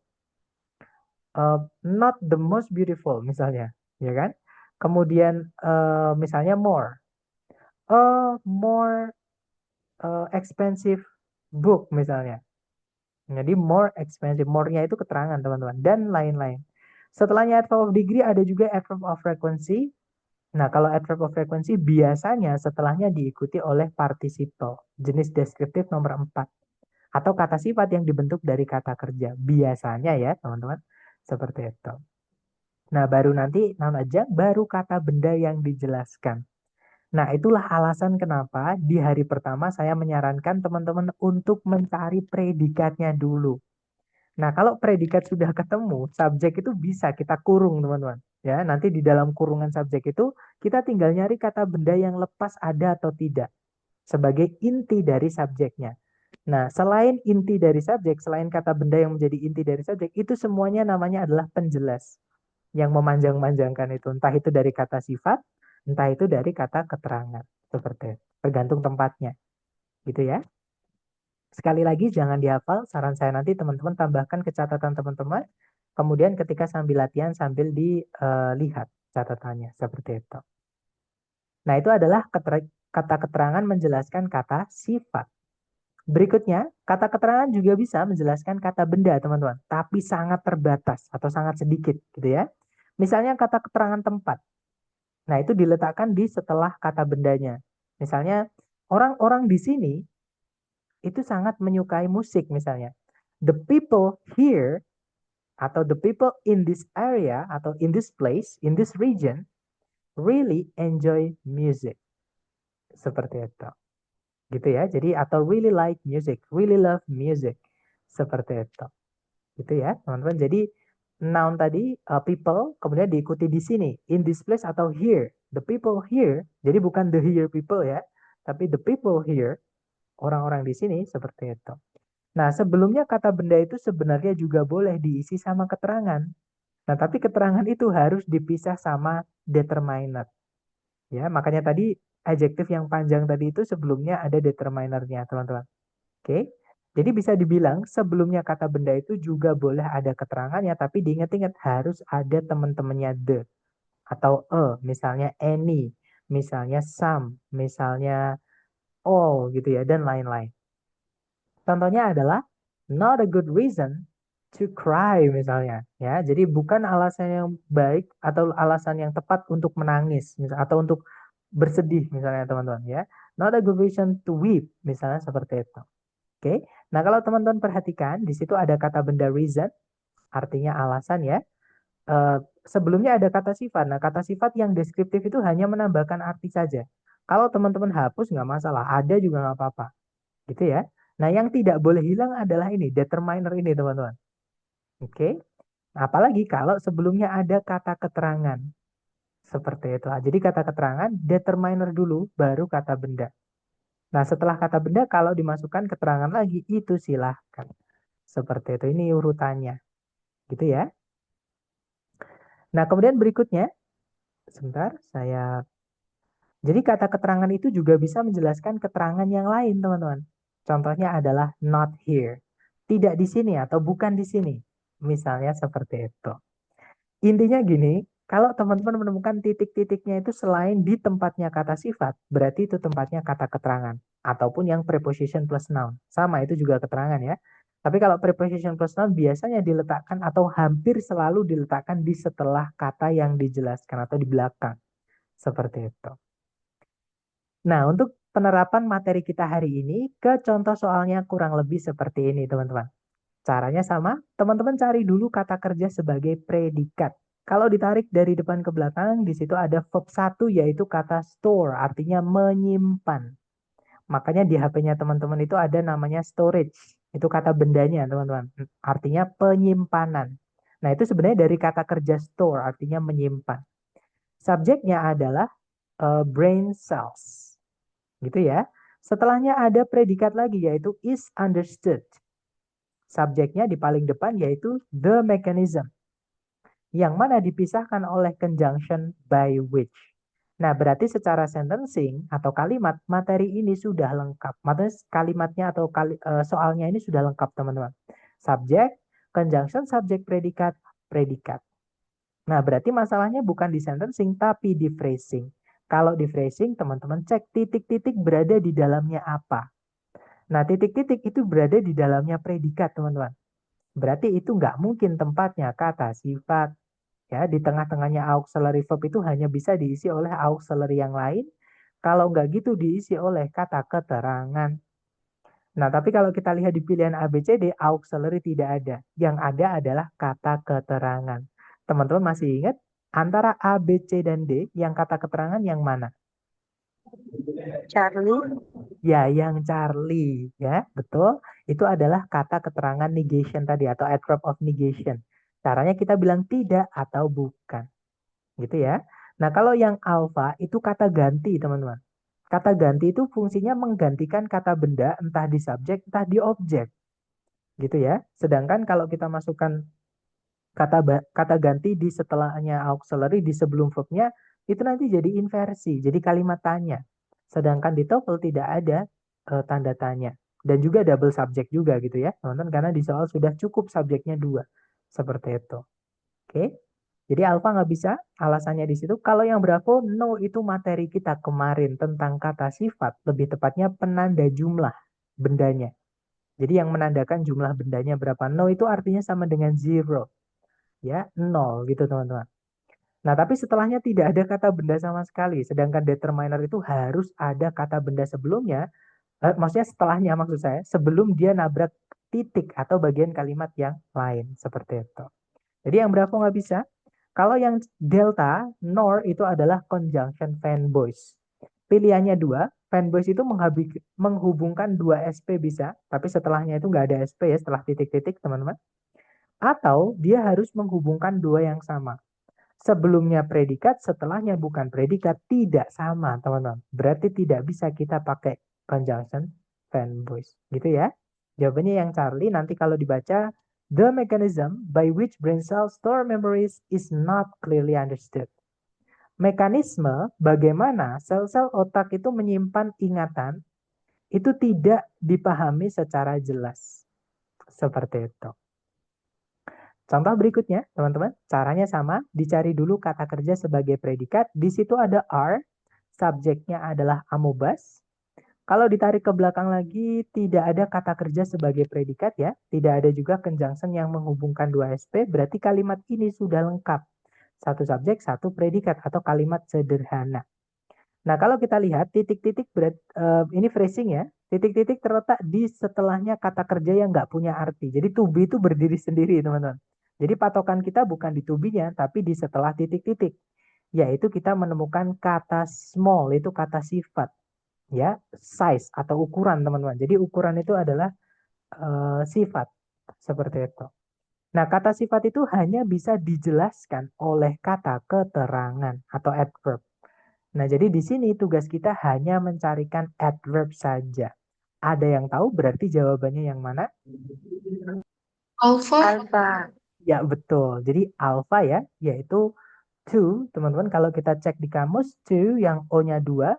Speaker 1: not the most beautiful misalnya, ya kan? Kemudian misalnya more, a more expensive book misalnya. Jadi more expensive, more-nya itu keterangan teman-teman, dan lain-lain. Setelahnya adverb of degree ada juga adverb of frequency. Nah, kalau adverb of frequency biasanya setelahnya diikuti oleh participle, jenis deskriptif nomor 4. Atau kata sifat yang dibentuk dari kata kerja. Biasanya ya, teman-teman. Seperti itu. Nah, baru nanti non adjunct, baru kata benda yang dijelaskan. Nah, itulah alasan kenapa di hari pertama saya menyarankan teman-teman untuk mencari predikatnya dulu. Nah, kalau predikat sudah ketemu, subjek itu bisa kita kurung, teman-teman. Ya, nanti di dalam kurungan subjek itu kita tinggal nyari kata benda yang lepas ada atau tidak sebagai inti dari subjeknya. Nah, selain inti dari subjek, selain kata benda yang menjadi inti dari subjek, itu semuanya namanya adalah penjelas yang memanjang-manjangkan itu. Entah itu dari kata sifat, entah itu dari kata keterangan. Seperti itu. Tergantung tempatnya. Gitu ya. Sekali lagi jangan dihafal, saran saya nanti teman-teman tambahkan ke catatan teman-teman. Kemudian ketika sambil latihan sambil dilihat catatannya seperti itu. Nah, itu adalah kata keterangan menjelaskan kata sifat. Berikutnya, kata keterangan juga bisa menjelaskan kata benda, teman-teman, tapi sangat terbatas atau sangat sedikit, gitu ya. Misalnya kata keterangan tempat. Nah, itu diletakkan di setelah kata bendanya. Misalnya, orang-orang di sini itu sangat menyukai musik misalnya. The people here atau the people in this area atau in this place, in this region really enjoy music. Seperti itu. Gitu ya. Jadi atau really like music, really love music. Seperti itu. Gitu ya, teman-teman. Jadi noun tadi people kemudian diikuti di sini in this place atau here. The people here. Jadi bukan the here people ya, tapi the people here, orang-orang di sini seperti itu. Nah, sebelumnya kata benda itu sebenarnya juga boleh diisi sama keterangan. Nah, tapi keterangan itu harus dipisah sama determiner. Ya, makanya tadi adjektif yang panjang tadi itu sebelumnya ada determinernya, teman-teman. Oke. Jadi bisa dibilang sebelumnya kata benda itu juga boleh ada keterangannya, tapi diingat-ingat harus ada teman-temannya the atau misalnya any, misalnya some, misalnya all gitu ya, dan lain-lain. Contohnya adalah not a good reason to cry misalnya ya. Jadi bukan alasan yang baik atau alasan yang tepat untuk menangis atau untuk bersedih misalnya teman-teman ya. Not a good reason to weep misalnya seperti itu. Oke. Nah, kalau teman-teman perhatikan di situ ada kata benda reason artinya alasan ya. Sebelumnya ada kata sifat. Nah, kata sifat yang deskriptif itu hanya menambahkan arti saja. Kalau teman-teman hapus nggak masalah, ada juga nggak apa-apa. Gitu ya. Nah, yang tidak boleh hilang adalah ini, determiner ini, teman-teman. Oke. Nah, apalagi kalau sebelumnya ada kata keterangan. Seperti itu. Jadi kata keterangan, determiner dulu, baru kata benda. Nah, setelah kata benda, kalau dimasukkan keterangan lagi, itu silahkan. Seperti itu. Ini urutannya. Gitu ya. Nah, kemudian berikutnya, sebentar, saya... Jadi kata keterangan itu juga bisa menjelaskan keterangan yang lain, teman-teman. Contohnya adalah not here. Tidak di sini atau bukan di sini. Misalnya seperti itu. Intinya gini, kalau teman-teman menemukan titik-titiknya itu selain di tempatnya kata sifat, berarti itu tempatnya kata keterangan. Ataupun yang preposition plus noun. Sama, itu juga keterangan ya. Tapi kalau preposition plus noun biasanya diletakkan atau hampir selalu diletakkan di setelah kata yang dijelaskan atau di belakang. Seperti itu. Nah, untuk penerapan materi kita hari ini ke contoh soalnya kurang lebih seperti ini, teman-teman. Caranya sama, teman-teman cari dulu kata kerja sebagai predikat. Kalau ditarik dari depan ke belakang, di situ ada verb 1 yaitu kata store, artinya menyimpan. Makanya di HP-nya teman-teman itu ada namanya storage. Itu kata bendanya, teman-teman. Artinya penyimpanan. Nah, itu sebenarnya dari kata kerja store, artinya menyimpan. Subjeknya adalah brain cells. Gitu ya. Setelahnya ada predikat lagi yaitu is understood. Subjeknya di paling depan yaitu the mechanism. Yang mana dipisahkan oleh conjunction by which. Nah, berarti secara sentencing atau kalimat, materi ini sudah lengkap. Maksudnya kalimatnya atau soalnya ini sudah lengkap, teman-teman. Subjek, conjunction, subjek, predikat, predikat. Nah, berarti masalahnya bukan di sentencing, tapi di phrasing. Kalau di phrasing, teman-teman cek titik-titik berada di dalamnya apa. Nah, titik-titik itu berada di dalamnya predikat, teman-teman. Berarti itu nggak mungkin tempatnya kata sifat. Ya, di tengah-tengahnya auxiliary verb itu hanya bisa diisi oleh auxiliary yang lain. Kalau nggak gitu diisi oleh kata keterangan. Nah, tapi kalau kita lihat di pilihan A, B, C, D, auxiliary tidak ada. Yang ada adalah kata keterangan. Teman-teman masih ingat antara A, B, C, dan D yang kata keterangan yang mana?
Speaker 3: Charlie.
Speaker 1: Ya, yang Charlie, ya, betul. Itu adalah kata keterangan negation tadi atau adverb of negation. Caranya kita bilang tidak atau bukan, gitu ya. Nah, kalau yang alpha itu kata ganti, teman-teman. Kata ganti itu fungsinya menggantikan kata benda entah di subjek, entah di objek, gitu ya. Sedangkan kalau kita masukkan kata ganti di setelahnya auxiliary di sebelum verbnya itu nanti jadi inversi, jadi kalimat tanya. Sedangkan di TOEFL tidak ada tanda tanya dan juga double subject juga gitu ya, teman-teman, karena di soal sudah cukup subjeknya dua seperti itu. Oke, jadi alpha nggak bisa, alasannya di situ. Kalau yang bravo, no itu materi kita kemarin tentang kata sifat, lebih tepatnya penanda jumlah bendanya. Jadi yang menandakan jumlah bendanya berapa. No itu artinya sama dengan zero, ya, nol gitu teman-teman. Nah, tapi setelahnya tidak ada kata benda sama sekali, sedangkan determiner itu harus ada kata benda sebelumnya, maksudnya setelahnya maksud saya, sebelum dia nabrak titik atau bagian kalimat yang lain, seperti itu. Jadi yang berapa nggak bisa. Kalau yang delta, nor itu adalah conjunction fanboys. Pilihannya dua, fanboys itu menghubungkan dua SP bisa, tapi setelahnya itu nggak ada SP ya, setelah titik-titik teman-teman. Atau dia harus menghubungkan dua yang sama. Sebelumnya predikat, setelahnya bukan predikat, tidak sama, teman-teman. Berarti tidak bisa kita pakai conjunction fanboys. Gitu ya. Jawabannya yang Charlie nanti kalau dibaca, the mechanism by which brain cells store memories is not clearly understood. Mekanisme bagaimana sel-sel otak itu menyimpan ingatan itu tidak dipahami secara jelas. Seperti itu. Contoh berikutnya, teman-teman, caranya sama. Dicari dulu kata kerja sebagai predikat. Di situ ada are, subjeknya adalah amobas. Kalau ditarik ke belakang lagi, tidak ada kata kerja sebagai predikat ya. Tidak ada juga conjunction yang menghubungkan dua SP, berarti kalimat ini sudah lengkap. Satu subjek, satu predikat, atau kalimat sederhana. Nah, kalau kita lihat, titik-titik ini phrasing ya. Titik-titik terletak di setelahnya kata kerja yang nggak punya arti. Jadi to be itu berdiri sendiri, teman-teman. Jadi patokan kita bukan di to be-nya, tapi di setelah titik-titik. Yaitu kita menemukan kata small, itu kata sifat. Ya, size atau ukuran, teman-teman. Jadi ukuran itu adalah sifat. Seperti itu. Nah, kata sifat itu hanya bisa dijelaskan oleh kata keterangan atau adverb. Nah, jadi di sini tugas kita hanya mencarikan adverb saja. Ada yang tahu berarti jawabannya yang mana?
Speaker 2: Alpha.
Speaker 3: Alpha.
Speaker 1: Ya, betul. Jadi alpha ya, yaitu to. Teman-teman, kalau kita cek di kamus, to yang O-nya 2,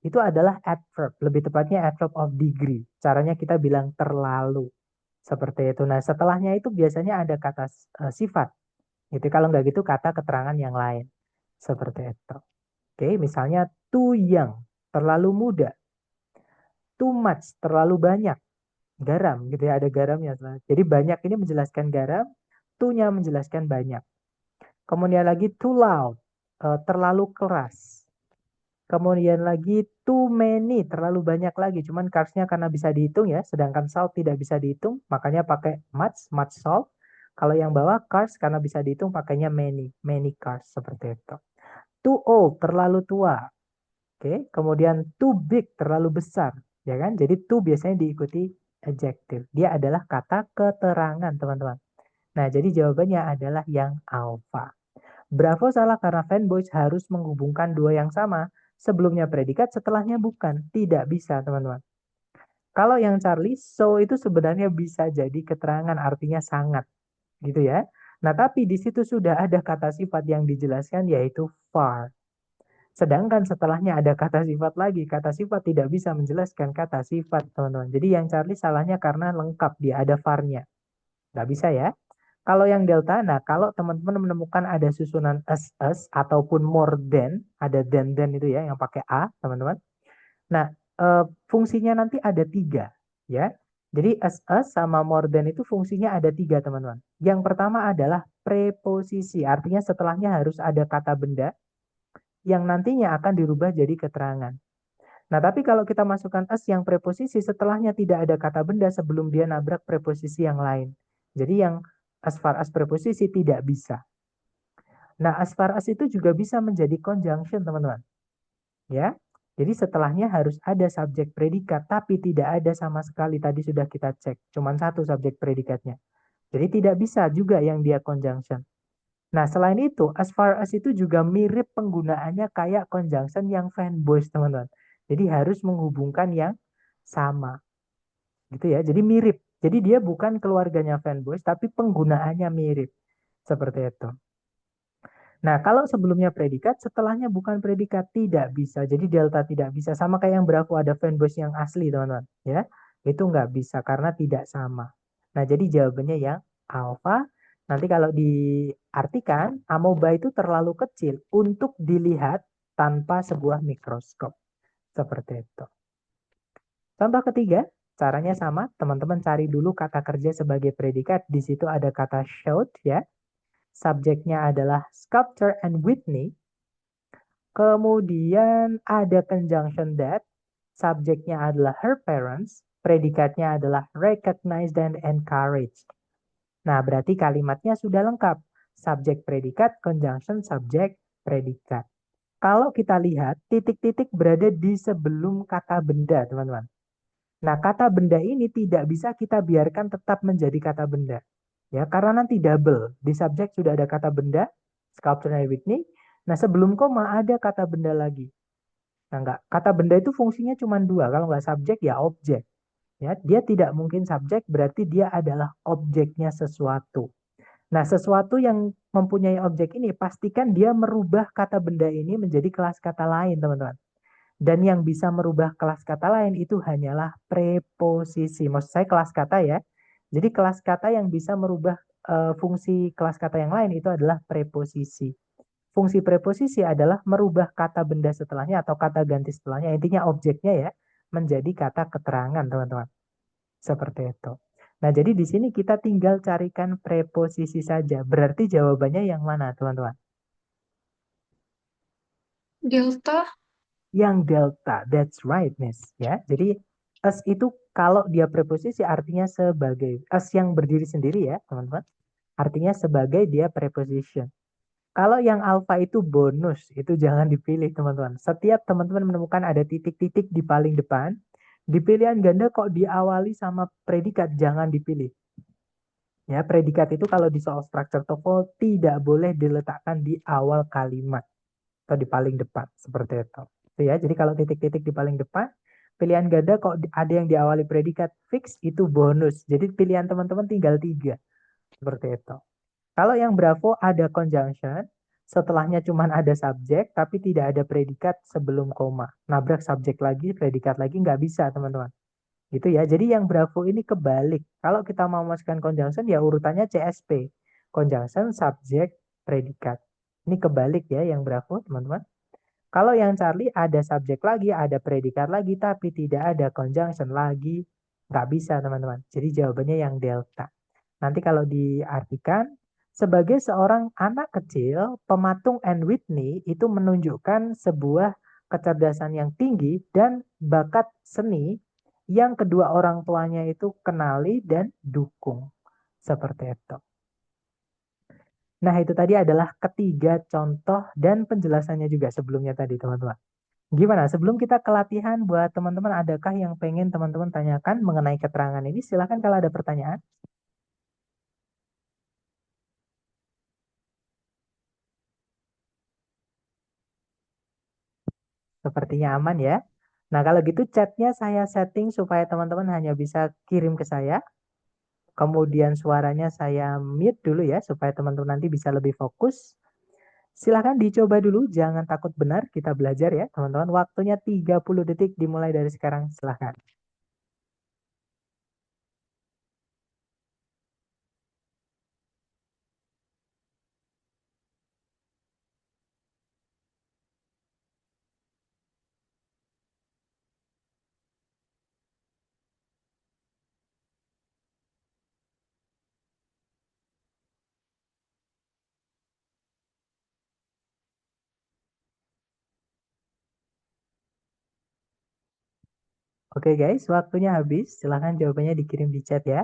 Speaker 1: itu adalah adverb. Lebih tepatnya adverb of degree. Caranya kita bilang terlalu. Seperti itu. Nah, setelahnya itu biasanya ada kata sifat. Gitu. Kalau nggak gitu, kata keterangan yang lain. Seperti itu. Oke, misalnya too young, terlalu muda. Too much, terlalu banyak. Garam, gitu ya, ada garamnya. Jadi banyak ini menjelaskan garam, to-nya menjelaskan banyak. Kemudian lagi too loud, terlalu keras. Kemudian lagi too many, terlalu banyak lagi. Cuman cars-nya karena bisa dihitung ya, sedangkan salt tidak bisa dihitung, makanya pakai much salt. Kalau yang bawah cars karena bisa dihitung pakainya many cars, seperti itu. Too old, terlalu tua. Oke, kemudian too big, terlalu besar, ya kan? Jadi too biasanya diikuti adjective. Dia adalah kata keterangan, teman-teman. Nah, jadi jawabannya adalah yang alpha. Bravo salah karena fanboys harus menghubungkan dua yang sama. Sebelumnya predikat, setelahnya bukan. Tidak bisa, teman-teman. Kalau yang Charlie, so itu sebenarnya bisa jadi keterangan, artinya sangat. Gitu ya. Nah, tapi di situ sudah ada kata sifat yang dijelaskan, yaitu far. Sedangkan setelahnya ada kata sifat lagi. Kata sifat tidak bisa menjelaskan kata sifat, teman-teman. Jadi yang Charlie salahnya karena lengkap, dia ada var-nya. Nggak bisa ya. Kalau yang delta, nah kalau teman-teman menemukan ada susunan as ataupun more than, ada than itu ya, yang pakai a, teman-teman. Nah, fungsinya nanti ada 3, ya. Jadi as sama more than itu fungsinya ada 3, teman-teman. Yang pertama adalah preposisi, artinya setelahnya harus ada kata benda yang nantinya akan dirubah jadi keterangan. Nah, tapi kalau kita masukkan as yang preposisi, setelahnya tidak ada kata benda sebelum dia nabrak preposisi yang lain. Jadi yang as far as preposisi tidak bisa. Nah, as far as itu juga bisa menjadi conjunction, teman-teman. Ya. Jadi setelahnya harus ada subjek predikat, tapi tidak ada sama sekali. Tadi sudah kita cek, cuma satu subjek predikatnya. Jadi tidak bisa juga yang dia conjunction. Nah, selain itu, as far as itu juga mirip penggunaannya kayak conjunction yang fanboys, teman-teman. Jadi harus menghubungkan yang sama. Gitu ya. Jadi mirip. Jadi dia bukan keluarganya fanboys, tapi penggunaannya mirip. Seperti itu. Nah, kalau sebelumnya predikat, setelahnya bukan predikat, tidak bisa. Jadi delta tidak bisa. Sama kayak yang Bravo ada fanbase yang asli, teman-teman. Ya, itu nggak bisa karena tidak sama. Nah, jadi jawabannya yang alpha. Nanti kalau diartikan, amoeba itu terlalu kecil untuk dilihat tanpa sebuah mikroskop. Seperti itu. Contoh ketiga, caranya sama. Teman-teman cari dulu kata kerja sebagai predikat. Di situ ada kata showed, ya. Subjeknya adalah Sculptor and Whitney. Kemudian ada conjunction that, subjeknya adalah her parents, predikatnya adalah recognized and encouraged. Nah, berarti kalimatnya sudah lengkap. Subjek predikat, conjunction subjek predikat. Kalau kita lihat, titik-titik berada di sebelum kata benda, teman-teman. Nah, kata benda ini tidak bisa kita biarkan tetap menjadi kata benda. Ya, karena nanti double. Di subjek sudah ada kata benda, Sculptor and Whitney. Nah, sebelum koma ada kata benda lagi. Nah, enggak. Kata benda itu fungsinya cuma dua. Kalau nggak subjek, ya objek. Ya, dia tidak mungkin subjek, berarti dia adalah objeknya sesuatu. Nah, sesuatu yang mempunyai objek ini, pastikan dia merubah kata benda ini menjadi kelas kata lain, teman-teman. Dan yang bisa merubah kelas kata lain itu hanyalah preposisi. Maksud saya kelas kata ya. Jadi kelas kata yang bisa merubah fungsi kelas kata yang lain itu adalah preposisi. Fungsi preposisi adalah merubah kata benda setelahnya atau kata ganti setelahnya, intinya objeknya ya, menjadi kata keterangan, teman-teman. Seperti itu. Nah, jadi di sini kita tinggal carikan preposisi saja. Berarti jawabannya yang mana, teman-teman?
Speaker 2: Delta.
Speaker 1: Yang delta. That's right, Miss. Ya, jadi as itu kalau dia preposisi artinya sebagai, as yang berdiri sendiri ya, teman-teman. Artinya sebagai dia preposition. Kalau yang alfa itu bonus, itu jangan dipilih teman-teman. Setiap teman-teman menemukan ada titik-titik di paling depan, di pilihan ganda kok diawali sama predikat, jangan dipilih. Ya, predikat itu kalau di soal structure TOEFL tidak boleh diletakkan di awal kalimat atau di paling depan, seperti itu. Itu ya, jadi kalau titik-titik di paling depan, pilihan ganda kok ada yang diawali predikat fix itu bonus. Jadi pilihan teman-teman tinggal 3, seperti itu. Kalau yang Bravo ada conjunction, setelahnya cuma ada subjek, tapi tidak ada predikat sebelum koma. Nabrak subjek lagi, predikat lagi, nggak bisa teman-teman. Gitu ya, jadi yang Bravo ini kebalik. Kalau kita mau masukkan conjunction, ya urutannya CSP. Conjunction, subjek, predikat. Ini kebalik ya yang Bravo, teman-teman. Kalau yang Charlie ada subjek lagi, ada predikat lagi, tapi tidak ada conjunction lagi. Nggak bisa teman-teman. Jadi jawabannya yang delta. Nanti kalau diartikan, sebagai seorang anak kecil, pematung Anne Whitney itu menunjukkan sebuah kecerdasan yang tinggi dan bakat seni yang kedua orang tuanya itu kenali dan dukung. Seperti itu. Nah, itu tadi adalah ketiga contoh dan penjelasannya juga sebelumnya tadi, teman-teman. Gimana? Sebelum kita ke latihan, buat teman-teman, adakah yang pengen teman-teman tanyakan mengenai keterangan ini? Silahkan kalau ada pertanyaan. Sepertinya aman ya. Nah, kalau gitu chatnya saya setting supaya teman-teman hanya bisa kirim ke saya. Kemudian suaranya saya mute dulu ya, supaya teman-teman nanti bisa lebih fokus. Silahkan dicoba dulu, jangan takut benar, kita belajar ya teman-teman. Waktunya 30 detik dimulai dari sekarang, silahkan. Oke guys, waktunya habis. Silahkan jawabannya dikirim di chat ya.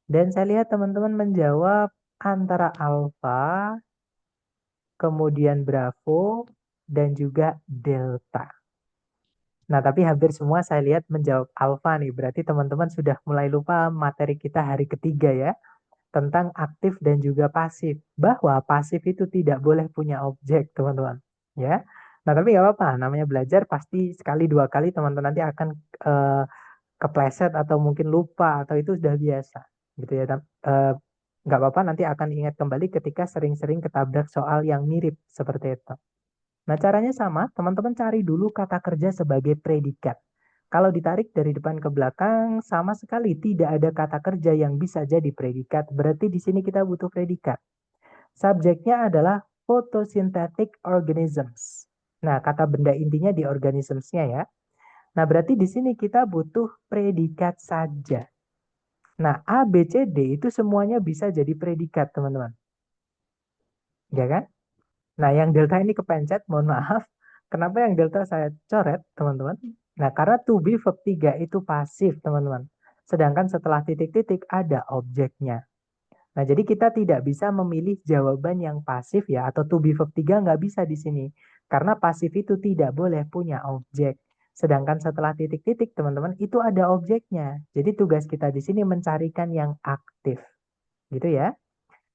Speaker 1: Dan saya lihat teman-teman menjawab antara alfa, kemudian bravo, dan juga delta. Nah, tapi hampir semua saya lihat menjawab alfa nih. Berarti teman-teman sudah mulai lupa materi kita hari ketiga ya, tentang aktif dan juga pasif. Bahwa pasif itu tidak boleh punya objek, teman-teman. Ya. Nah, tapi nggak apa-apa. Namanya belajar pasti sekali dua kali teman-teman nanti akan eh, kepleset atau mungkin lupa atau itu sudah biasa. Gitu ya. Nggak apa-apa, nanti akan ingat kembali ketika sering-sering ketabrak soal yang mirip seperti itu. Nah, caranya sama, teman-teman cari dulu kata kerja sebagai predikat. Kalau ditarik dari depan ke belakang, sama sekali tidak ada kata kerja yang bisa jadi predikat. Berarti di sini kita butuh predikat. Subjeknya adalah photosynthetic organisms. Nah, kata benda intinya di organismsnya ya. Nah, berarti di sini kita butuh predikat saja. Nah, A, B, C, D itu semuanya bisa jadi predikat, teman-teman. Ya kan? Nah, yang delta ini kepencet, mohon maaf. Kenapa yang delta saya coret, teman-teman? Nah, karena to be verb 3 itu pasif, teman-teman. Sedangkan setelah titik-titik ada objeknya. Nah, jadi kita tidak bisa memilih jawaban yang pasif ya, atau to be verb 3 nggak bisa di sini. Karena pasif itu tidak boleh punya objek. Sedangkan setelah titik-titik, teman-teman, itu ada objeknya. Jadi tugas kita di sini mencarikan yang aktif. Gitu ya.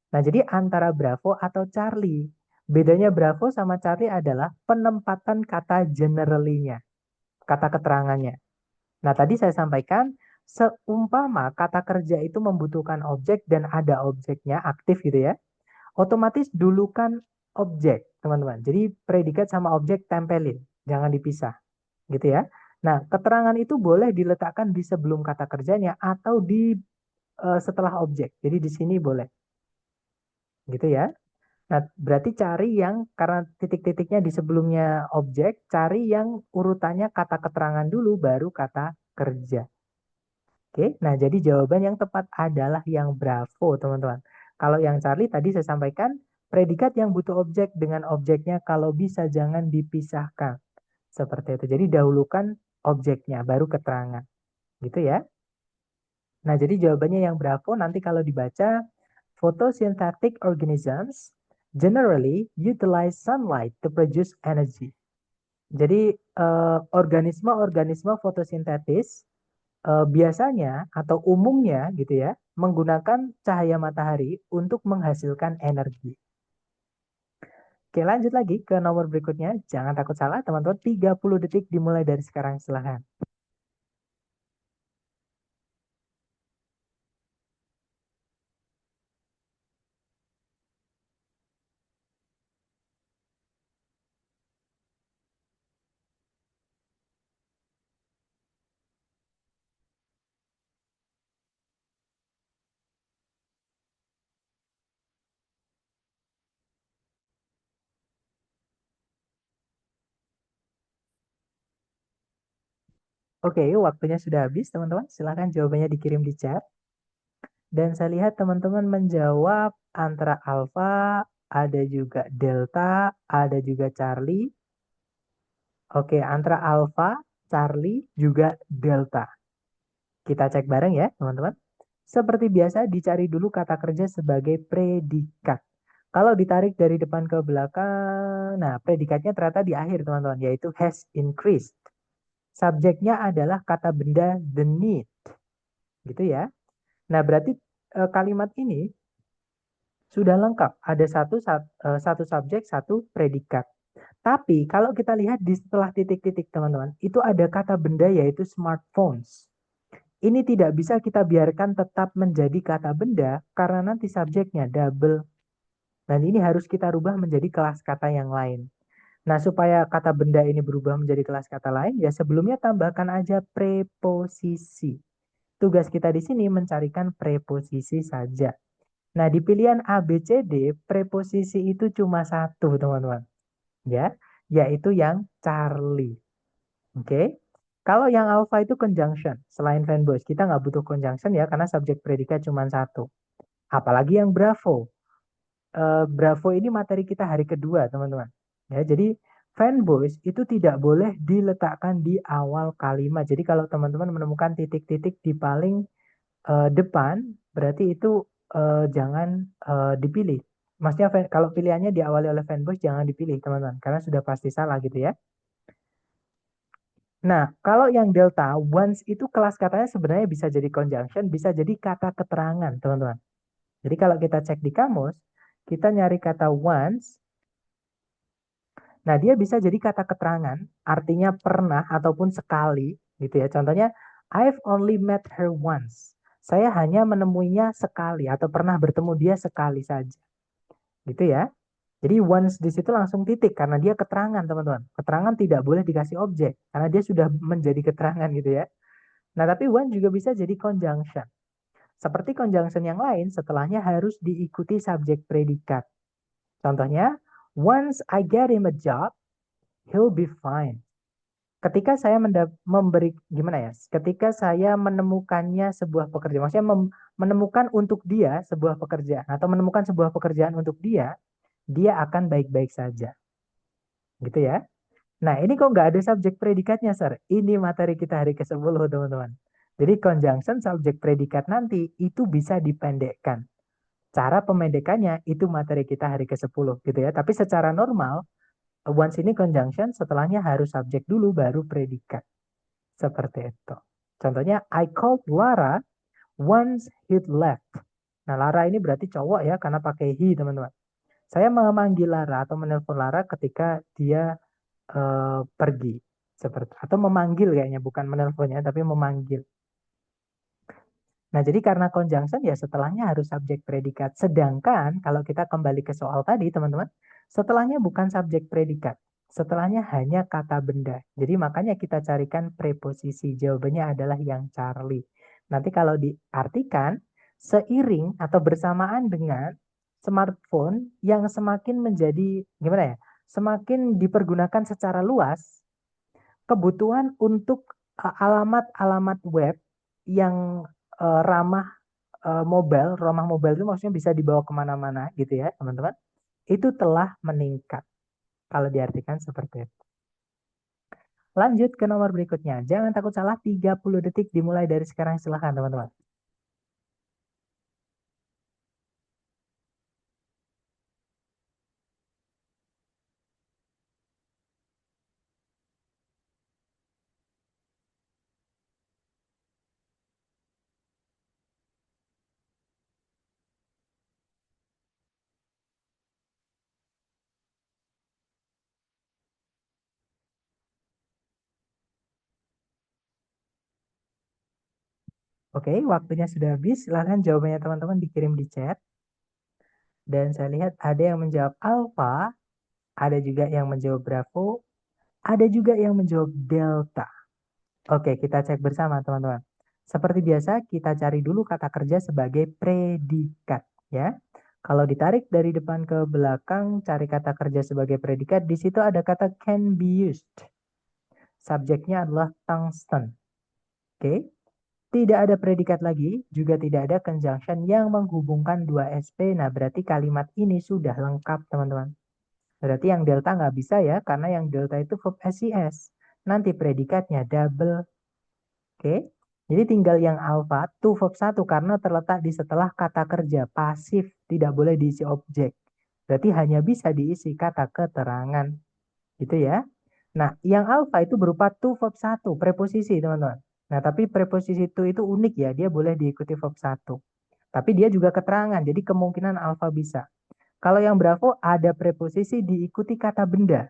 Speaker 1: Nah, jadi antara Bravo atau Charlie. Bedanya Bravo sama Charlie adalah penempatan kata generally-nya, kata keterangannya. Nah, tadi saya sampaikan, seumpama kata kerja itu membutuhkan objek dan ada objeknya, aktif gitu ya, otomatis dulukan objek, teman-teman. Jadi predikat sama objek tempelin, jangan dipisah, gitu ya. Nah, keterangan itu boleh diletakkan di sebelum kata kerjanya atau di setelah objek. Jadi di sini boleh, gitu ya. Nah, berarti cari yang karena titik-titiknya di sebelumnya objek, cari yang urutannya kata keterangan dulu baru kata kerja. Oke, nah jadi jawaban yang tepat adalah yang Bravo, teman-teman. Kalau yang Charlie tadi saya sampaikan, predikat yang butuh objek dengan objeknya kalau bisa jangan dipisahkan. Seperti itu. Jadi dahulukan objeknya, baru keterangan. Gitu ya. Nah, jadi jawabannya yang Bravo nanti kalau dibaca, photosynthetic organisms generally utilize sunlight to produce energy. Jadi organisme-organisme fotosintetis biasanya atau umumnya gitu ya menggunakan cahaya matahari untuk menghasilkan energi. Oke, lanjut lagi ke nomor berikutnya. Jangan takut salah, teman-teman. 30 detik dimulai dari sekarang, silahkan. Oke, waktunya sudah habis, teman-teman. Silahkan jawabannya dikirim di chat. Dan saya lihat teman-teman menjawab antara alfa, ada juga delta, ada juga Charlie. Oke, antara alfa, Charlie, juga delta. Kita cek bareng ya, teman-teman. Seperti biasa, dicari dulu kata kerja sebagai predikat. Kalau ditarik dari depan ke belakang, nah predikatnya ternyata di akhir, teman-teman, yaitu has increased. Subjeknya adalah kata benda the need. Gitu ya. Nah, berarti kalimat ini sudah lengkap. Ada satu subjek, satu predikat. Tapi kalau kita lihat di setelah titik-titik teman-teman, itu ada kata benda yaitu smartphones. Ini tidak bisa kita biarkan tetap menjadi kata benda karena nanti subjeknya double. Dan ini harus kita rubah menjadi kelas kata yang lain. Nah, supaya kata benda ini berubah menjadi kelas kata lain, ya sebelumnya tambahkan aja preposisi. Tugas kita di sini mencarikan preposisi saja. Nah, di pilihan A, B, C, D, preposisi itu cuma satu, teman-teman. Ya, yaitu yang Charlie. Oke. Kalau yang alpha itu conjunction. Selain fanboys, kita nggak butuh conjunction ya, karena subjek predikat cuma satu. Apalagi yang Bravo. Bravo ini materi kita hari kedua, teman-teman. Ya, jadi fanboys itu tidak boleh diletakkan di awal kalimat. Jadi kalau teman-teman menemukan titik-titik di paling depan, berarti itu jangan dipilih. Maksudnya kalau pilihannya diawali oleh fanboys jangan dipilih, teman-teman, karena sudah pasti salah gitu ya. Nah, kalau yang delta, once itu kelas katanya sebenarnya bisa jadi conjunction, bisa jadi kata keterangan, teman-teman. Jadi kalau kita cek di kamus, kita nyari kata once, nah dia bisa jadi kata keterangan, artinya pernah ataupun sekali, gitu ya. Contohnya, I've only met her once. Saya hanya menemuinya sekali atau pernah bertemu dia sekali saja. Gitu ya. Jadi once di situ langsung titik karena dia keterangan, teman-teman. Keterangan tidak boleh dikasih objek karena dia sudah menjadi keterangan gitu ya. Nah, tapi one juga bisa jadi conjunction. Seperti conjunction yang lain, setelahnya harus diikuti subjek predikat. Contohnya, once I get him a job, he'll be fine. Ketika saya memberi, gimana ya? Ketika saya menemukannya sebuah pekerjaan, maksudnya menemukan untuk dia sebuah pekerjaan atau menemukan sebuah pekerjaan untuk dia akan baik-baik saja. Gitu ya. Nah, ini kok nggak ada subjek predikatnya, Sir? Ini materi kita hari ke-10, teman-teman. Jadi conjunction subjek predikat nanti itu bisa dipendekkan. Cara pemendekannya itu materi kita hari ke-10 gitu ya. Tapi secara normal, once ini conjunction, setelahnya harus subjek dulu baru predikat. Seperti itu. Contohnya, I called Lara once he'd left. Nah, Lara ini berarti cowok ya, karena pakai he, teman-teman. Saya memanggil Lara atau menelpon Lara ketika dia pergi. Seperti atau memanggil kayaknya, bukan menelponnya, tapi memanggil. Nah, jadi karena conjunction ya setelahnya harus subjek predikat. Sedangkan kalau kita kembali ke soal tadi, teman-teman, setelahnya bukan subjek predikat. Setelahnya hanya kata benda. Jadi makanya kita carikan preposisi. Jawabannya adalah yang Charlie. Nanti kalau diartikan, seiring atau bersamaan dengan smartphone yang semakin menjadi, gimana ya, semakin dipergunakan secara luas, kebutuhan untuk alamat-alamat web yang ramah mobile itu maksudnya bisa dibawa kemana-mana gitu ya teman-teman, itu telah meningkat kalau diartikan seperti itu. Lanjut ke nomor berikutnya, jangan takut salah, 30 detik dimulai dari sekarang, silahkan teman-teman. Oke, waktunya sudah habis, silahkan jawabannya teman-teman dikirim di chat. Dan saya lihat ada yang menjawab alpha, ada juga yang menjawab bravo, ada juga yang menjawab delta. Oke, kita cek bersama teman-teman. Seperti biasa, kita cari dulu kata kerja sebagai predikat ya. Kalau ditarik dari depan ke belakang, cari kata kerja sebagai predikat, di situ ada kata can be used. Subjeknya adalah tungsten. Oke. Tidak ada predikat lagi, juga tidak ada conjunction yang menghubungkan dua SP. Nah, berarti kalimat ini sudah lengkap, teman-teman. Berarti yang delta nggak bisa ya, karena yang delta itu verb SES. Nanti predikatnya double. Oke. Jadi tinggal yang alpha, to verb 1 karena terletak di setelah kata kerja pasif, tidak boleh diisi objek. Berarti hanya bisa diisi kata keterangan. Gitu ya. Nah, yang alpha itu berupa to verb 1, preposisi, teman-teman. Nah, tapi preposisi itu unik ya, dia boleh diikuti verb 1. Tapi dia juga keterangan, jadi kemungkinan alpha bisa. Kalau yang bravo ada preposisi diikuti kata benda.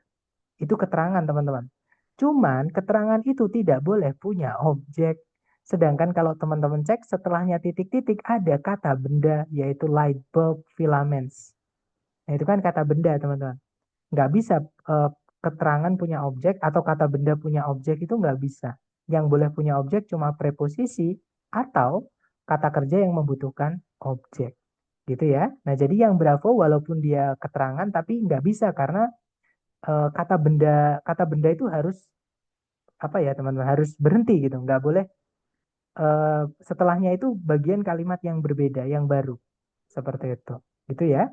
Speaker 1: Itu keterangan, teman-teman. Cuman keterangan itu tidak boleh punya objek. Sedangkan kalau teman-teman cek setelahnya titik-titik ada kata benda yaitu light bulb filaments. Nah, itu kan kata benda, teman-teman. Nggak bisa keterangan punya objek atau kata benda punya objek, itu nggak bisa. Yang boleh punya objek cuma preposisi atau kata kerja yang membutuhkan objek. Gitu ya. Nah, jadi yang bravo walaupun dia keterangan tapi nggak bisa karena kata benda itu harus apa ya teman-teman, harus berhenti gitu, nggak boleh setelahnya itu bagian kalimat yang berbeda yang baru seperti itu gitu ya.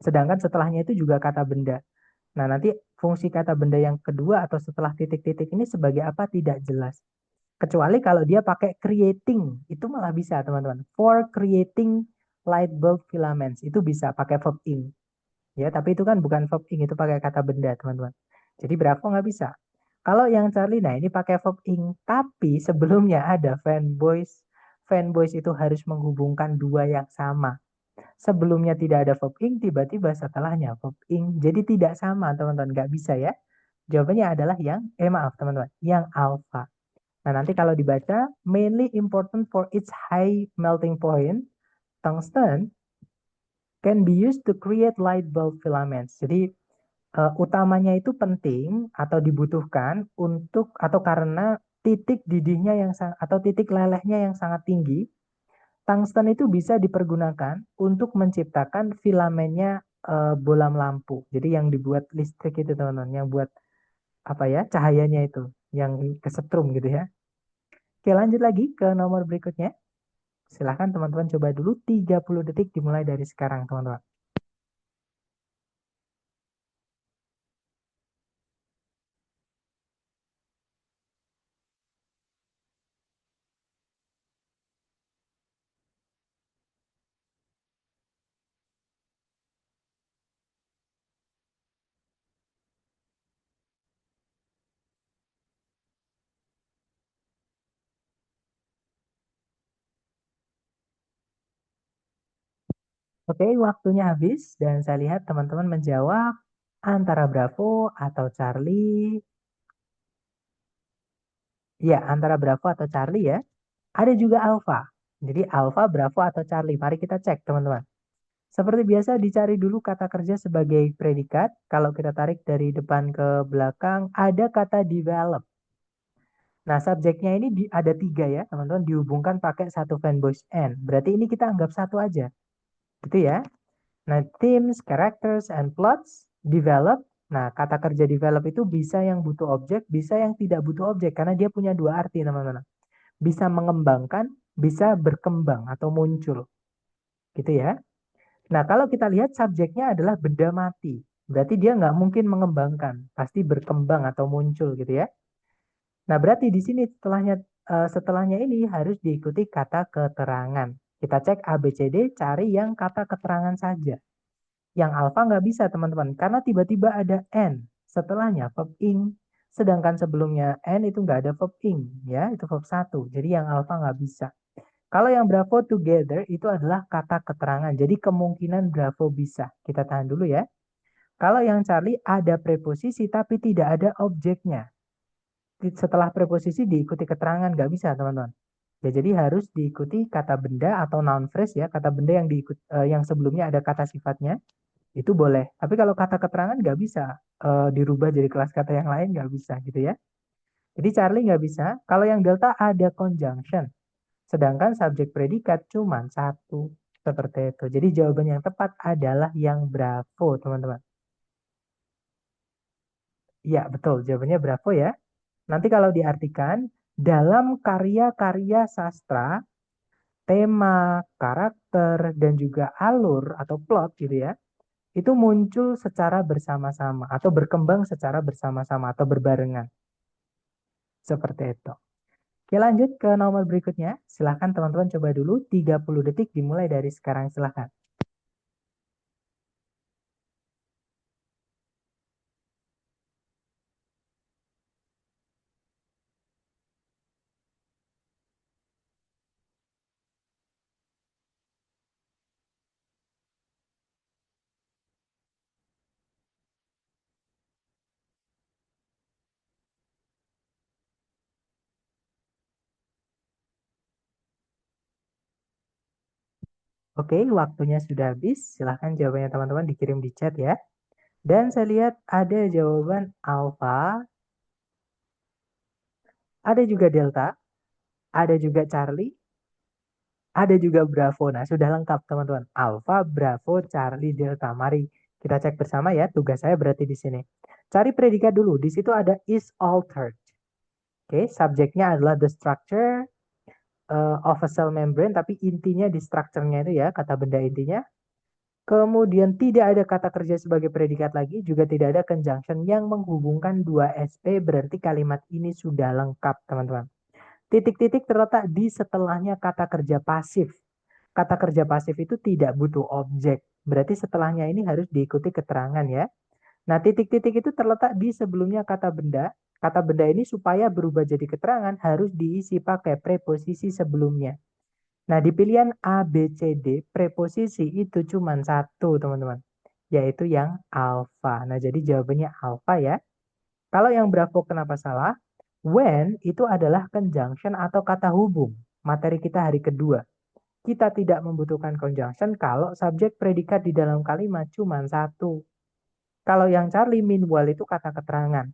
Speaker 1: Sedangkan setelahnya itu juga kata benda. Nah, nanti fungsi kata benda yang kedua atau setelah titik-titik ini sebagai apa tidak jelas, kecuali kalau dia pakai creating, itu malah bisa teman-teman. For creating light bulb filaments itu bisa pakai verb ing ya, tapi itu kan bukan verb ing, itu pakai kata benda teman-teman. Jadi bravo nggak bisa. Kalau yang Charlie, nah ini pakai verb ing, tapi sebelumnya ada fanboys. Fanboys itu harus menghubungkan dua yang sama. Sebelumnya tidak ada verb ing, tiba-tiba setelahnya verb ing. Jadi tidak sama, teman-teman. Nggak bisa ya. Jawabannya adalah maaf teman-teman, yang alpha. Nah, nanti kalau dibaca, mainly important for its high melting point, tungsten can be used to create light bulb filaments. Jadi utamanya itu penting atau dibutuhkan untuk atau karena titik didihnya atau titik lelehnya yang sangat tinggi. Tungsten itu bisa dipergunakan untuk menciptakan filamennya bolam lampu. Jadi yang dibuat listrik itu teman-teman, yang buat apa ya cahayanya itu, yang kesetrum gitu ya. Oke, lanjut lagi ke nomor berikutnya. Silahkan teman-teman coba dulu 30 detik dimulai dari sekarang teman-teman. Oke, waktunya habis dan saya lihat teman-teman menjawab antara Bravo atau Charlie. Ya, antara Bravo atau Charlie ya. Ada juga Alpha. Jadi Alpha, Bravo atau Charlie. Mari kita cek teman-teman. Seperti biasa dicari dulu kata kerja sebagai predikat. Kalau kita tarik dari depan ke belakang ada kata develop. Nah, subjeknya ini ada tiga ya, teman-teman, dihubungkan pakai satu fanboys and. Berarti ini kita anggap satu aja. Gitu ya. Nah, themes, characters, and plots develop. Nah, kata kerja develop itu bisa yang butuh objek, bisa yang tidak butuh objek. Karena dia punya dua arti, teman-teman. Bisa mengembangkan, bisa berkembang atau muncul. Gitu ya. Nah, kalau kita lihat subjeknya adalah benda mati. Berarti dia nggak mungkin mengembangkan. Pasti berkembang atau muncul gitu ya. Nah, berarti di sini setelahnya ini harus diikuti kata keterangan. Kita cek A, B, C, D, cari yang kata keterangan saja. Yang alfa nggak bisa, teman-teman, karena tiba-tiba ada N setelahnya verb ing. Sedangkan sebelumnya N itu nggak ada verb ing, ya, itu verb 1. Jadi yang alfa nggak bisa. Kalau yang Bravo together itu adalah kata keterangan. Jadi kemungkinan Bravo bisa. Kita tahan dulu ya. Kalau yang Charlie ada preposisi tapi tidak ada objeknya. Setelah preposisi diikuti keterangan nggak bisa teman-teman. Ya, jadi harus diikuti kata benda atau noun phrase ya, kata benda yang sebelumnya ada kata sifatnya itu boleh. Tapi kalau kata keterangan nggak bisa dirubah jadi kelas kata yang lain nggak bisa gitu ya. Jadi Charlie nggak bisa. Kalau yang Delta ada conjunction, sedangkan subjek predikat cuma satu seperti itu. Jadi jawaban yang tepat adalah yang Bravo teman-teman. Ya betul, jawabannya Bravo ya. Nanti kalau diartikan dalam karya-karya sastra, tema, karakter, dan juga alur atau plot gitu ya, itu muncul secara bersama-sama atau berkembang secara bersama-sama atau berbarengan. Seperti itu. Oke, lanjut ke nomor berikutnya. Silahkan teman-teman coba dulu 30 detik dimulai dari sekarang. Silahkan. Oke, waktunya sudah habis. Silahkan jawabannya teman-teman dikirim di chat ya. Dan saya lihat ada jawaban alpha, ada juga delta, ada juga Charlie, ada juga Bravo. Nah, sudah lengkap teman-teman. Alpha, Bravo, Charlie, Delta. Mari kita cek bersama ya. Tugas saya berarti di sini. Cari predikat dulu. Di situ ada is altered. Oke, subjeknya adalah the structure of a cell membrane, tapi intinya di structure-nya itu ya, kata benda intinya. Kemudian tidak ada kata kerja sebagai predikat lagi, juga tidak ada conjunction yang menghubungkan dua SP, berarti kalimat ini sudah lengkap, teman-teman. Titik-titik terletak di setelahnya kata kerja pasif. Kata kerja pasif itu tidak butuh objek. Berarti setelahnya ini harus diikuti keterangan ya. Nah, titik-titik itu terletak di sebelumnya kata benda. Kata benda ini supaya berubah jadi keterangan harus diisi pakai preposisi sebelumnya. Nah, di pilihan A, B, C, D, preposisi itu cuma satu, teman-teman. Yaitu yang alpha. Nah, jadi jawabannya alpha ya. Kalau yang Bravo kenapa salah? When itu adalah conjunction atau kata hubung. Materi kita hari kedua. Kita tidak membutuhkan conjunction kalau subjek predikat di dalam kalimat cuma satu. Kalau yang Charlie meanwhile itu kata keterangan.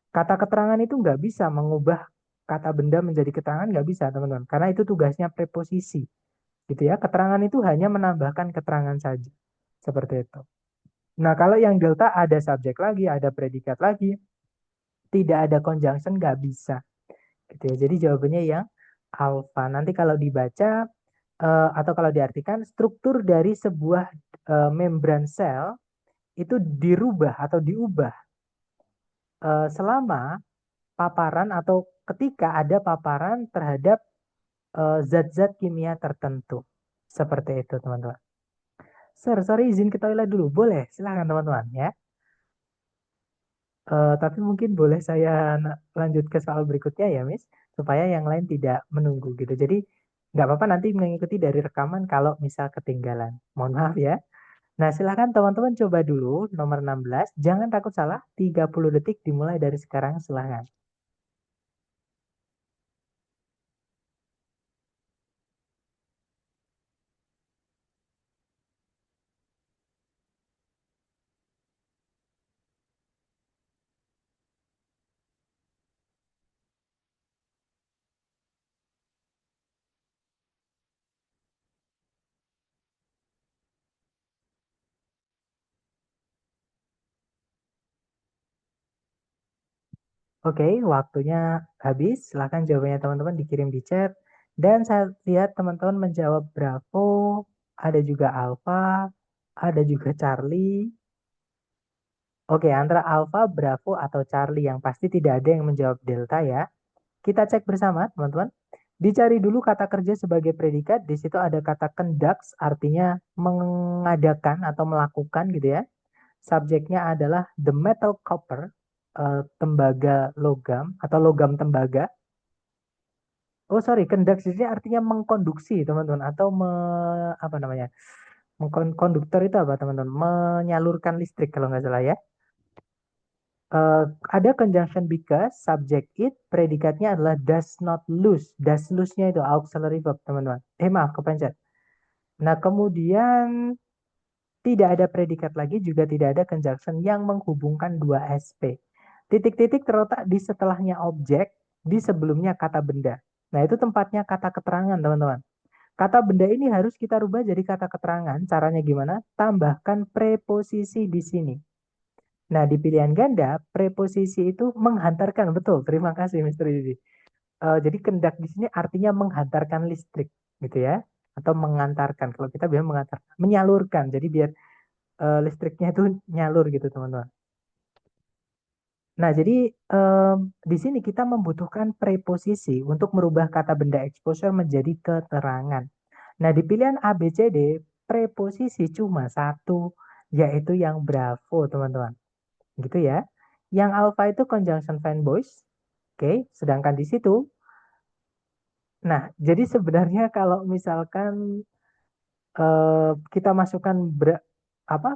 Speaker 1: Kata keterangan itu nggak bisa mengubah kata benda menjadi keterangan, nggak bisa teman-teman. Karena itu tugasnya preposisi. Gitu ya. Keterangan itu hanya menambahkan keterangan saja. Seperti itu. Nah, kalau yang delta ada subjek lagi, ada predikat lagi, tidak ada conjunction, nggak bisa. Gitu ya. Jadi jawabannya yang alpha. Nanti kalau dibaca atau kalau diartikan, struktur dari sebuah membran sel itu dirubah atau diubah selama paparan atau ketika ada paparan terhadap zat-zat kimia tertentu. Seperti itu, teman-teman. Sorry, izin ke toilet dulu. Boleh, silahkan teman-teman ya. Tapi mungkin boleh saya lanjut ke soal berikutnya ya, Miss, supaya yang lain tidak menunggu gitu. Jadi nggak apa-apa nanti mengikuti dari rekaman kalau misal ketinggalan. Mohon maaf ya. Nah, silahkan teman-teman coba dulu nomor 16. Jangan takut salah, 30 detik dimulai dari sekarang, silahkan. Oke, waktunya habis. Silahkan jawabannya teman-teman dikirim di chat. Dan saya lihat teman-teman menjawab Bravo, ada juga Alpha, ada juga Charlie. Oke, antara Alpha, Bravo, atau Charlie yang pasti tidak ada yang menjawab Delta ya. Kita cek bersama teman-teman. Dicari dulu kata kerja sebagai predikat. Di situ ada kata conducts, artinya mengadakan atau melakukan gitu ya. Subjeknya adalah the metal copper, tembaga logam atau logam tembaga. Oh sorry, conduct ini artinya mengkonduksi teman-teman atau apa namanya? Konduktor itu apa teman-teman? Menyalurkan listrik kalau nggak salah ya. Ada conjunction because, subject it, predikatnya adalah does not lose. Does lose-nya itu auxiliary verb teman-teman. Maaf kepencet. Nah kemudian tidak ada predikat lagi, juga tidak ada conjunction yang menghubungkan dua SP. Titik-titik terletak di setelahnya objek, di sebelumnya kata benda. Nah, itu tempatnya kata keterangan, teman-teman. Kata benda ini harus kita rubah jadi kata keterangan. Caranya gimana? Tambahkan preposisi di sini. Nah, di pilihan ganda, preposisi itu menghantarkan. Betul, terima kasih Mr. Didi. Jadi kendak di sini artinya menghantarkan listrik, gitu ya. Atau mengantarkan. Kalau kita bilang mengantarkan, menyalurkan. Jadi biar listriknya itu nyalur gitu teman-teman. Nah, jadi di sini kita membutuhkan preposisi untuk merubah kata benda exposure menjadi keterangan. Nah, di pilihan A, B, C, D, preposisi cuma satu, yaitu yang bravo, teman-teman. Gitu ya. Yang alpha itu conjunction fanboys. Oke, sedangkan di situ. Nah, jadi sebenarnya kalau misalkan kita masukkan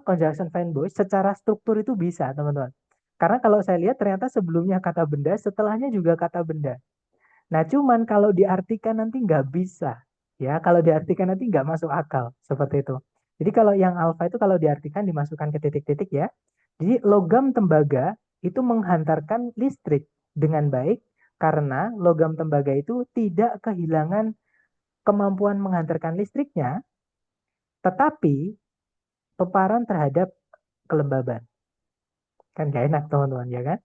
Speaker 1: conjunction fanboy secara struktur itu bisa teman-teman. Karena kalau saya lihat ternyata sebelumnya kata benda, setelahnya juga kata benda. Nah cuman kalau diartikan nanti nggak bisa. Ya kalau diartikan nanti nggak masuk akal. Seperti itu. Jadi kalau yang alfa itu kalau diartikan dimasukkan ke titik-titik ya. Jadi logam tembaga itu menghantarkan listrik dengan baik karena logam tembaga itu tidak kehilangan kemampuan menghantarkan listriknya, tetapi peparan terhadap kelembaban. Kan gak enak teman-teman ya kan?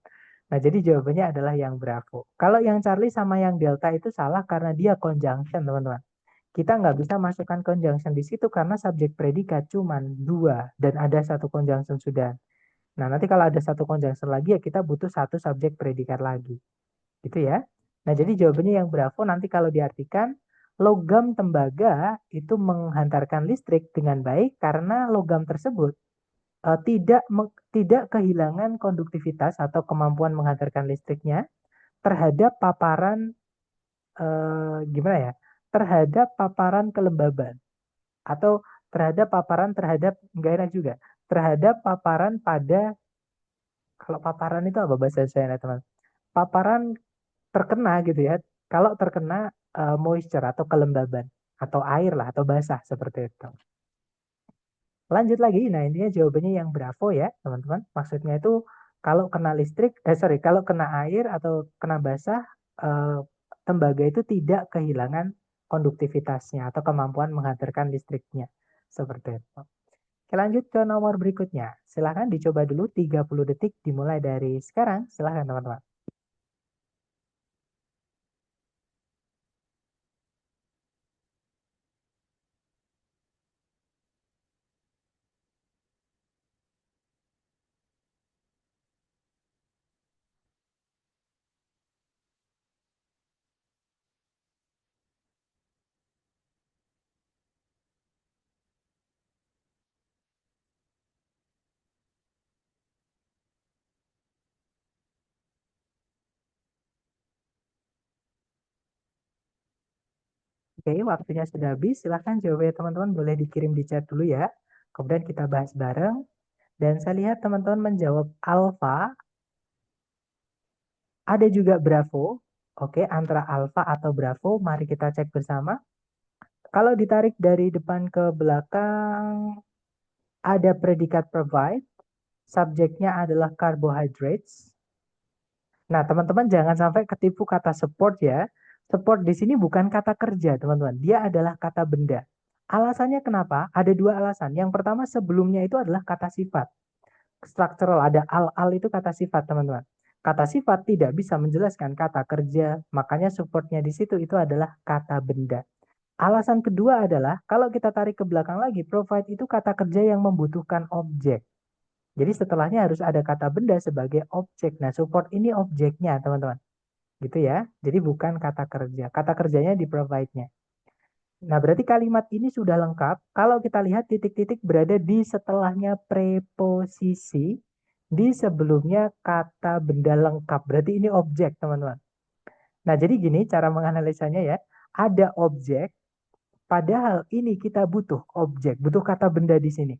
Speaker 1: Nah jadi jawabannya adalah yang Bravo. Kalau yang Charlie sama yang Delta itu salah karena dia conjunction teman-teman. Kita nggak bisa masukkan conjunction di situ karena subjek predikat cuma dua dan ada satu conjunction sudah. Nah nanti kalau ada satu conjunction lagi ya kita butuh satu subjek predikat lagi. Gitu ya. Nah jadi jawabannya yang Bravo nanti kalau diartikan logam tembaga itu menghantarkan listrik dengan baik karena logam tersebut tidak kehilangan konduktivitas atau kemampuan menghantarkan listriknya terhadap paparan gimana ya? Terhadap paparan kelembaban atau terhadap nggak enak juga, terhadap paparan pada, kalau paparan itu apa bahasa saya teman? Paparan terkena gitu ya. Kalau terkena moisture atau kelembaban atau air lah atau basah seperti itu. Lanjut lagi, nah intinya jawabannya yang bravo ya teman-teman. Maksudnya itu kalau kena listrik, kalau kena air atau kena basah, tembaga itu tidak kehilangan konduktivitasnya atau kemampuan menghantarkan listriknya. Seperti itu. Oke, lanjut ke nomor berikutnya. Silahkan dicoba dulu 30 detik dimulai dari sekarang. Silahkan teman-teman. Oke, waktunya sudah habis. Silahkan jawabannya teman-teman boleh dikirim di chat dulu ya. Kemudian kita bahas bareng. Dan saya lihat teman-teman menjawab alfa. Ada juga bravo. Oke, antara alfa atau bravo. Mari kita cek bersama. Kalau ditarik dari depan ke belakang, ada predikat provide. Subjeknya adalah carbohydrates. Nah, teman-teman jangan sampai ketipu kata support ya. Support di sini bukan kata kerja, teman-teman. Dia adalah kata benda. Alasannya kenapa? Ada dua alasan. Yang pertama, sebelumnya itu adalah kata sifat. Structural, ada al itu kata sifat, teman-teman. Kata sifat tidak bisa menjelaskan kata kerja, makanya supportnya di situ itu adalah kata benda. Alasan kedua adalah, kalau kita tarik ke belakang lagi, provide itu kata kerja yang membutuhkan objek. Jadi setelahnya harus ada kata benda sebagai objek. Nah, support ini objeknya, teman-teman. Gitu ya. Jadi bukan kata kerja. Kata kerjanya di provide-nya. Nah, berarti kalimat ini sudah lengkap. Kalau kita lihat titik-titik berada di setelahnya preposisi, di sebelumnya kata benda lengkap. Berarti ini objek, teman-teman. Nah, jadi gini cara menganalisanya ya. Ada objek, padahal ini kita butuh objek, butuh kata benda di sini.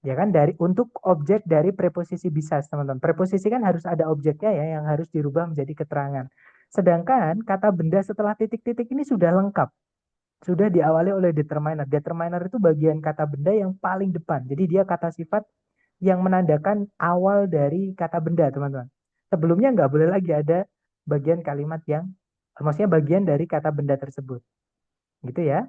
Speaker 1: Ya kan, untuk objek dari preposisi bisa, teman-teman. Preposisi kan harus ada objeknya ya yang harus dirubah menjadi keterangan. Sedangkan kata benda setelah titik-titik ini sudah lengkap. Sudah diawali oleh determiner. Determiner itu bagian kata benda yang paling depan. Jadi dia kata sifat yang menandakan awal dari kata benda, teman-teman. Sebelumnya nggak boleh lagi ada bagian kalimat yang, maksudnya bagian dari kata benda tersebut. Gitu ya.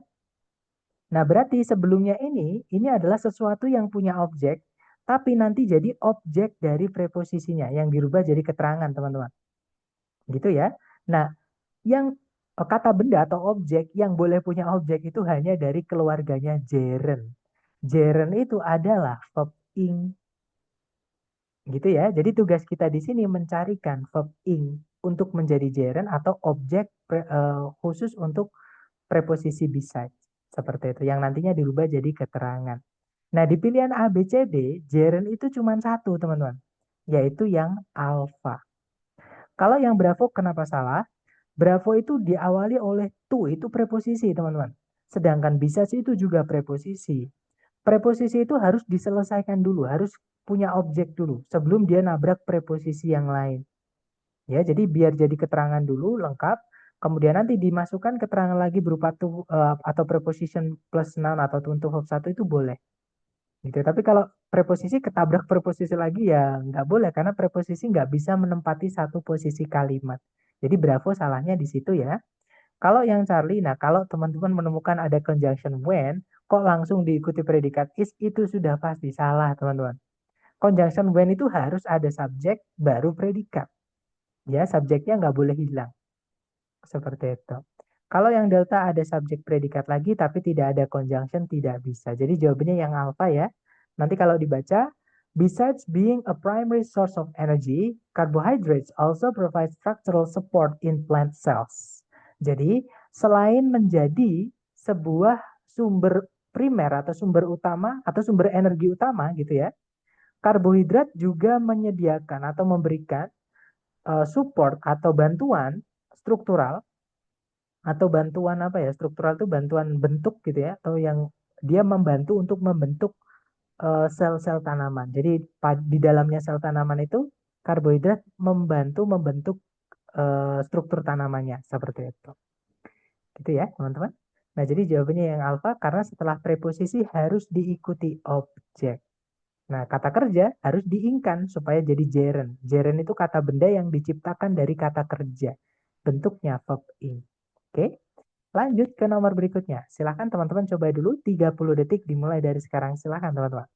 Speaker 1: Nah, berarti sebelumnya ini adalah sesuatu yang punya objek, tapi nanti jadi objek dari preposisinya yang dirubah jadi keterangan, teman-teman. Gitu ya. Nah, yang kata benda atau objek yang boleh punya objek itu hanya dari keluarganya gerund. Gerund itu adalah verb ing. Gitu ya. Jadi tugas kita di sini mencarikan verb ing untuk menjadi gerund atau objek khusus untuk preposisi beside. Seperti itu. Yang nantinya dirubah jadi keterangan. Nah, di pilihan A, B, C, D, gerund itu cuma satu, teman-teman. Yaitu yang alpha. Kalau yang bravo kenapa salah? Bravo itu diawali oleh to, itu preposisi, teman-teman. Sedangkan bisa sih itu juga preposisi. Preposisi itu harus diselesaikan dulu, harus punya objek dulu sebelum dia nabrak preposisi yang lain. Ya, jadi biar jadi keterangan dulu lengkap, kemudian nanti dimasukkan keterangan lagi berupa to atau preposition plus noun atau to untuk verb satu itu boleh. Gitu. Tapi kalau preposisi ketabrak preposisi lagi ya nggak boleh karena preposisi nggak bisa menempati satu posisi kalimat. Jadi bravo salahnya di situ ya. Kalau yang Charlie, nah kalau teman-teman menemukan ada conjunction when, kok langsung diikuti predikat is, itu sudah pasti salah, teman-teman. Conjunction when itu harus ada subjek baru predikat. Ya, subjeknya nggak boleh hilang. Seperti itu. Kalau yang delta ada subjek predikat lagi tapi tidak ada conjunction, tidak bisa. Jadi jawabannya yang alpha ya. Nanti kalau dibaca, besides being a primary source of energy, carbohydrates also provide structural support in plant cells. Jadi, selain menjadi sebuah sumber primer atau sumber utama atau sumber energi utama gitu ya. Karbohidrat juga menyediakan atau memberikan support atau bantuan struktural atau bantuan apa ya? Struktural itu bantuan bentuk gitu ya, atau yang dia membantu untuk membentuk sel-sel tanaman. Jadi di dalamnya sel tanaman itu karbohidrat membantu membentuk struktur tanamannya seperti itu. Gitu ya, teman-teman. Nah, jadi jawabannya yang alfa karena setelah preposisi harus diikuti objek. Nah, kata kerja harus diingkan supaya jadi gerund. Gerund itu kata benda yang diciptakan dari kata kerja. Bentuknya verb ing. Oke, lanjut ke nomor berikutnya. Silahkan teman-teman coba dulu 30 detik dimulai dari sekarang. Silahkan teman-teman.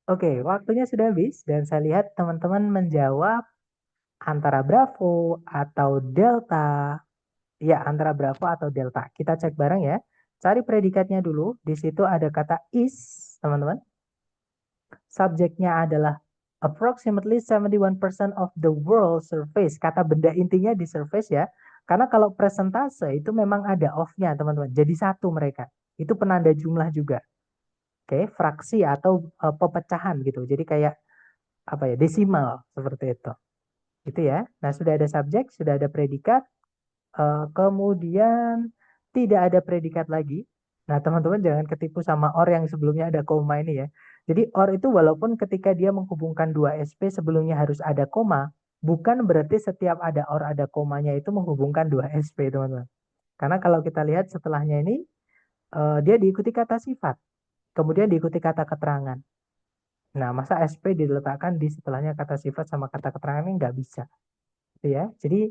Speaker 1: Oke, waktunya sudah habis dan saya lihat teman-teman menjawab antara Bravo atau Delta. Ya, antara Bravo atau Delta. Kita cek bareng ya. Cari predikatnya dulu. Di situ ada kata is, teman-teman. Subjeknya adalah approximately 71% of the world surface. Kata benda intinya di surface ya. Karena kalau presentase itu memang ada off-nya, teman-teman. Jadi satu mereka. Itu penanda jumlah juga. Oke, fraksi atau pepecahan gitu. Jadi kayak apa ya, desimal seperti itu. Gitu ya. Nah, sudah ada subjek, sudah ada predikat, kemudian tidak ada predikat lagi. Nah, teman-teman jangan ketipu sama or yang sebelumnya ada koma ini ya. Jadi or itu walaupun ketika dia menghubungkan dua SP sebelumnya harus ada koma, bukan berarti setiap ada or ada komanya itu menghubungkan dua SP, teman-teman. Karena kalau kita lihat setelahnya ini, dia diikuti kata sifat, kemudian diikuti kata keterangan. Nah, masa SP diletakkan di setelahnya kata sifat sama kata keterangan ini nggak bisa. Gitu ya. Jadi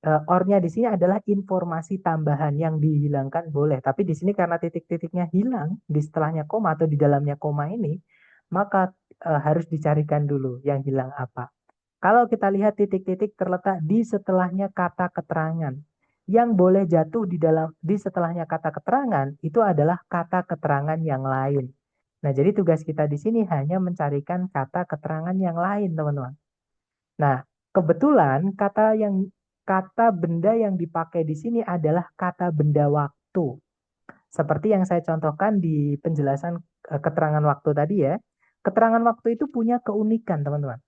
Speaker 1: or-nya di sini adalah informasi tambahan yang dihilangkan boleh. Tapi di sini karena titik-titiknya hilang di setelahnya koma atau di dalamnya koma ini, maka harus dicarikan dulu yang hilang apa. Kalau kita lihat titik-titik terletak di setelahnya kata keterangan. Yang boleh jatuh di setelahnya kata keterangan itu adalah kata keterangan yang lain. Nah, jadi tugas kita di sini hanya mencarikan kata keterangan yang lain, teman-teman. Nah, kebetulan kata benda yang dipakai di sini adalah kata benda waktu. Seperti yang saya contohkan di penjelasan keterangan waktu tadi ya. Keterangan waktu itu punya keunikan, teman-teman.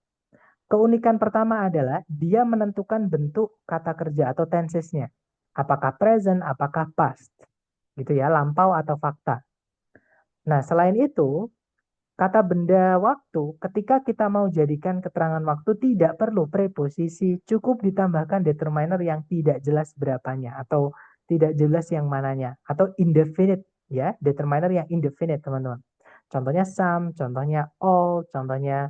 Speaker 1: Keunikan pertama adalah dia menentukan bentuk kata kerja atau tensesnya. Apakah present, apakah past. Gitu ya, lampau atau fakta. Nah, selain itu, kata benda waktu, ketika kita mau jadikan keterangan waktu tidak perlu preposisi, cukup ditambahkan determiner yang tidak jelas berapanya atau tidak jelas yang mananya atau indefinite ya, determiner yang indefinite teman-teman. Contohnya some, contohnya all, contohnya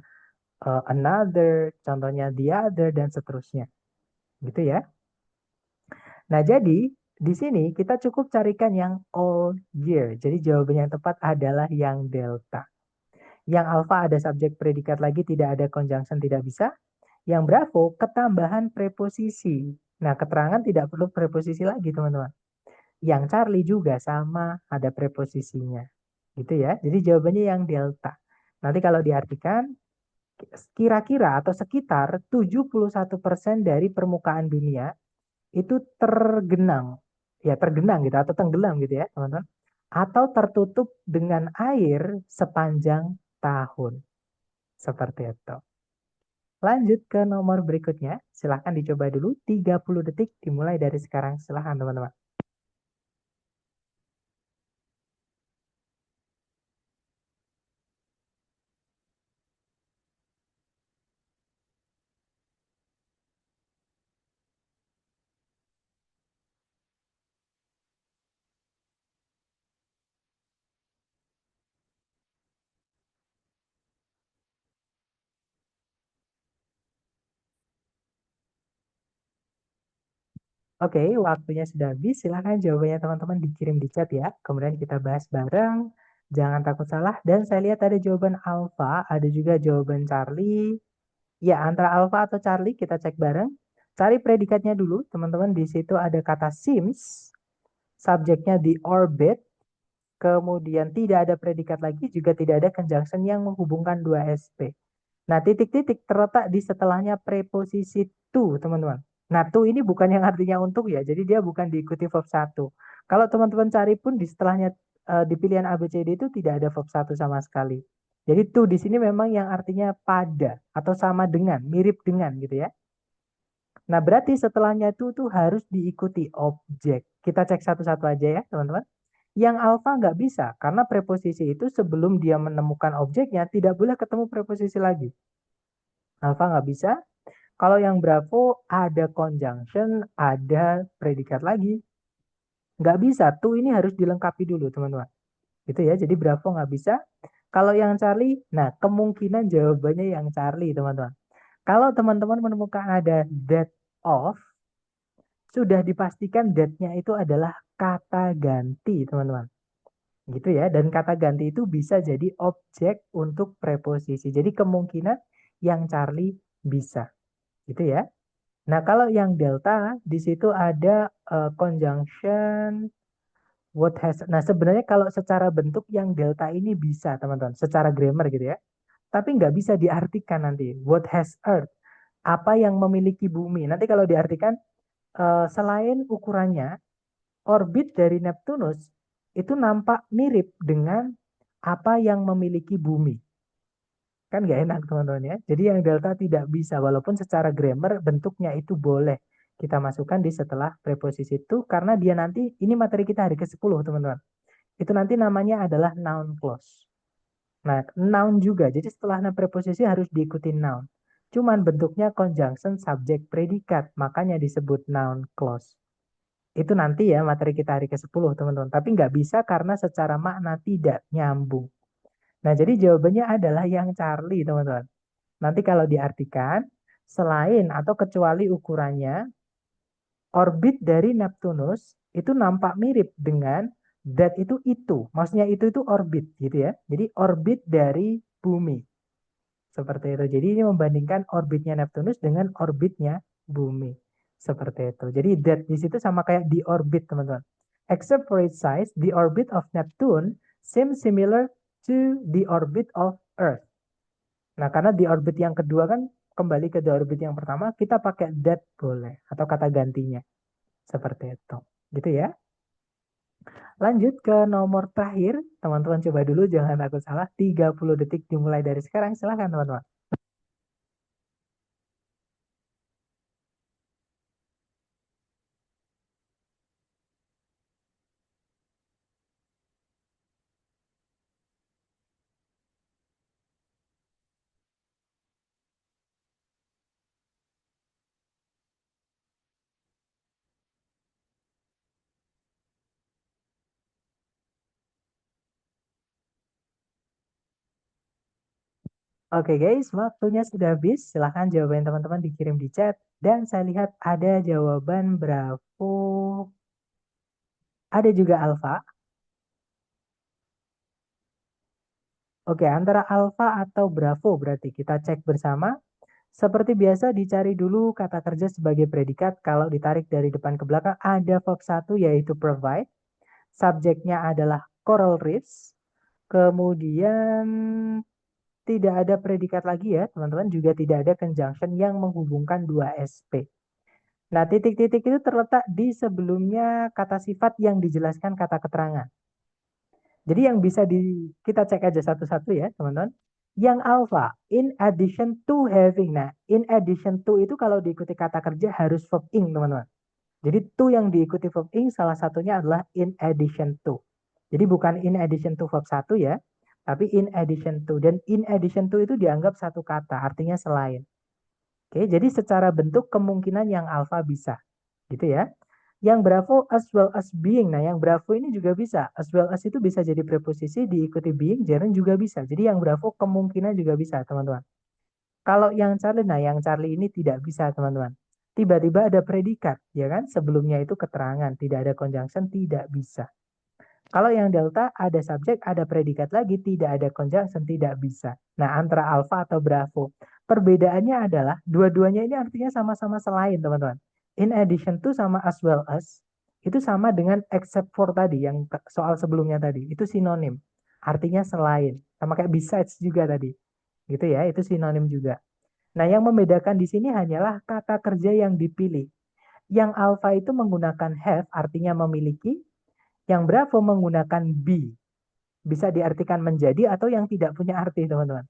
Speaker 1: another, contohnya the other dan seterusnya. Gitu ya. Nah, jadi di sini kita cukup carikan yang all year. Jadi jawaban yang tepat adalah yang delta. Yang alfa ada subjek predikat lagi, tidak ada conjunction, tidak bisa. Yang bravo, ketambahan preposisi. Nah, keterangan tidak perlu preposisi lagi, teman-teman. Yang Charlie juga sama, ada preposisinya. Gitu ya. Jadi jawabannya yang delta. Nanti kalau diartikan, kira-kira atau sekitar 71% dari permukaan dunia itu tergenang. Ya, tergenang gitu, atau tenggelam gitu ya, teman-teman. Atau tertutup dengan air sepanjang tahun. Seperti itu. Lanjut ke nomor berikutnya. Silahkan dicoba dulu. 30 detik dimulai dari sekarang. Silahkan teman-teman. Oke, waktunya sudah habis. Silahkan jawabannya teman-teman dikirim di chat ya. Kemudian kita bahas bareng. Jangan takut salah. Dan saya lihat ada jawaban Alfa, ada juga jawaban Charlie. Ya, antara Alfa atau Charlie kita cek bareng. Cari predikatnya dulu, teman-teman. Di situ ada kata seems, subjeknya di orbit, kemudian tidak ada predikat lagi, juga tidak ada conjunction yang menghubungkan dua SP. Nah, titik-titik terletak di setelahnya preposisi to, teman-teman. Nah, to ini bukan yang artinya untuk ya, jadi dia bukan diikuti verb 1. Kalau teman-teman cari pun di setelahnya di pilihan ABCD itu tidak ada verb 1 sama sekali. Jadi to di sini memang yang artinya pada atau sama dengan, mirip dengan gitu ya. Nah, berarti setelahnya itu tuh harus diikuti objek. Kita cek satu-satu aja ya, teman-teman. Yang alfa nggak bisa, karena preposisi itu sebelum dia menemukan objeknya, tidak boleh ketemu preposisi lagi. Alfa nggak bisa. Kalau yang Bravo ada conjunction, ada predikat lagi. Nggak bisa, tuh ini harus dilengkapi dulu teman-teman. Gitu ya, jadi Bravo nggak bisa. Kalau yang Charlie, nah kemungkinan jawabannya yang Charlie teman-teman. Kalau teman-teman menemukan ada that of, sudah dipastikan that-nya itu adalah kata ganti teman-teman. Gitu ya, dan kata ganti itu bisa jadi objek untuk preposisi. Jadi kemungkinan yang Charlie bisa. Gitu ya. Nah, kalau yang delta di situ ada conjunction what has. Nah, sebenarnya kalau secara bentuk yang delta ini bisa, teman-teman, secara grammar gitu ya. Tapi nggak bisa diartikan nanti. What has earth? Apa yang memiliki bumi? Nanti kalau diartikan selain ukurannya, orbit dari Neptunus itu nampak mirip dengan apa yang memiliki bumi. Kan nggak enak teman-teman ya. Jadi yang delta tidak bisa, walaupun secara grammar bentuknya itu boleh kita masukkan di setelah preposisi itu, karena dia nanti, ini materi kita hari ke-10 teman-teman. Itu nanti namanya adalah noun clause. Nah, noun juga, jadi setelahnya preposisi harus diikuti noun. Cuman bentuknya conjunction subject predikat, makanya disebut noun clause. Itu nanti ya materi kita hari ke-10 teman-teman. Tapi nggak bisa karena secara makna tidak nyambung. Nah, jadi jawabannya adalah yang Charlie teman-teman. Nanti kalau diartikan, selain atau kecuali ukurannya, orbit dari Neptunus itu nampak mirip dengan that itu. Maksudnya itu orbit gitu ya. Jadi orbit dari bumi. Seperti itu. Jadi ini membandingkan orbitnya Neptunus dengan orbitnya bumi. Seperti itu. Jadi that di situ sama kayak di orbit, teman-teman. Except for its size, the orbit of Neptune seems similar to the orbit of Earth. Nah, karena di orbit yang kedua kan kembali ke di orbit yang pertama, kita pakai that boleh atau kata gantinya. Seperti itu. Gitu ya. Lanjut ke nomor terakhir. Teman-teman coba dulu, jangan takut salah. 30 detik dimulai dari sekarang. Silahkan teman-teman. Oke guys, waktunya sudah habis. Silahkan jawaban teman-teman dikirim di chat. Dan saya lihat ada jawaban Bravo. Ada juga Alfa. Oke, antara Alfa atau Bravo berarti kita cek bersama. Seperti biasa dicari dulu kata kerja sebagai predikat. Kalau ditarik dari depan ke belakang ada verb 1 yaitu provide. Subjeknya adalah coral reefs. Kemudian tidak ada predikat lagi ya teman-teman. Juga tidak ada conjunction yang menghubungkan dua SP. Nah, titik-titik itu terletak di sebelumnya kata sifat yang dijelaskan kata keterangan. Jadi yang bisa kita cek aja satu-satu ya, teman-teman. Yang alpha, in addition to having. Nah, in addition to itu kalau diikuti kata kerja harus verb ing, teman-teman. Jadi to yang diikuti verb ing salah satunya adalah in addition to. Jadi bukan in addition to verb 1 ya, tapi in addition to. Dan in addition to itu dianggap satu kata, artinya selain. Oke, jadi secara bentuk kemungkinan yang alpha bisa. Gitu ya. Yang Bravo as well as being. Nah, yang Bravo ini juga bisa. As well as itu bisa jadi preposisi diikuti being, gerund juga bisa. Jadi yang Bravo kemungkinan juga bisa, teman-teman. Kalau yang Charlie, nah yang Charlie ini tidak bisa, teman-teman. tiba-tiba ada predikat, ya kan? Sebelumnya itu keterangan, tidak ada conjunction, tidak bisa. Kalau yang delta ada subjek, ada predikat lagi, tidak ada conjunction, tidak bisa. Nah, antara alpha atau bravo. Perbedaannya adalah dua-duanya ini artinya sama-sama selain, teman-teman. In addition to sama as well as, itu sama dengan except for tadi, yang soal sebelumnya tadi. Itu sinonim. Artinya selain. Sama kayak besides juga tadi. Gitu ya, itu sinonim juga. Nah, yang membedakan di sini hanyalah kata kerja yang dipilih. Yang alpha itu menggunakan have, artinya memiliki. Yang bravo menggunakan be. Bisa diartikan menjadi atau yang tidak punya arti, teman-teman.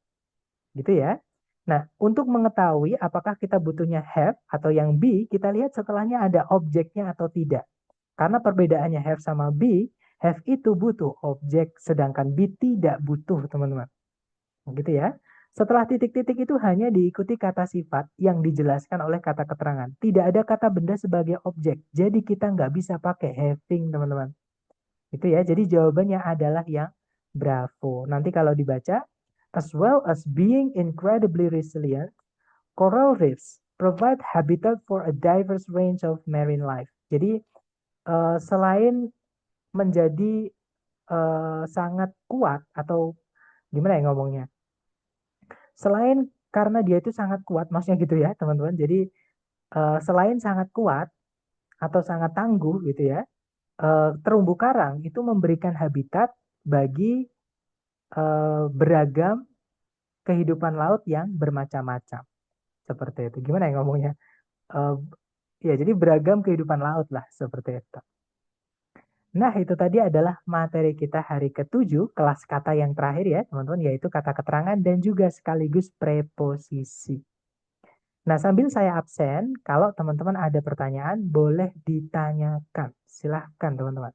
Speaker 1: Gitu ya. Nah, untuk mengetahui apakah kita butuhnya have atau yang be, kita lihat setelahnya ada objeknya atau tidak. Karena perbedaannya have sama be, have itu butuh objek, sedangkan be tidak butuh, teman-teman. Gitu ya. Setelah titik-titik itu hanya diikuti kata sifat yang dijelaskan oleh kata keterangan. Tidak ada kata benda sebagai objek. Jadi kita nggak bisa pakai having, teman-teman. Itu ya. Jadi jawabannya adalah yang bravo. Nanti kalau dibaca, as well as being incredibly resilient, coral reefs provide habitat for a diverse range of marine life. Jadi selain menjadi sangat kuat atau gimana ya ngomongnya? Selain karena dia itu sangat kuat, maksudnya gitu ya teman-teman. Jadi selain sangat kuat atau sangat tangguh gitu ya, terumbu karang itu memberikan habitat bagi beragam kehidupan laut yang bermacam-macam. Seperti itu. Gimana ya ngomongnya? Eh, ya, jadi beragam kehidupan laut lah, seperti itu. Nah, itu tadi adalah materi kita hari ke-7, kelas kata yang terakhir ya, teman-teman, yaitu kata keterangan dan juga sekaligus preposisi. Nah, sambil saya absen, kalau teman-teman ada pertanyaan, boleh ditanyakan. Silahkan, teman-teman.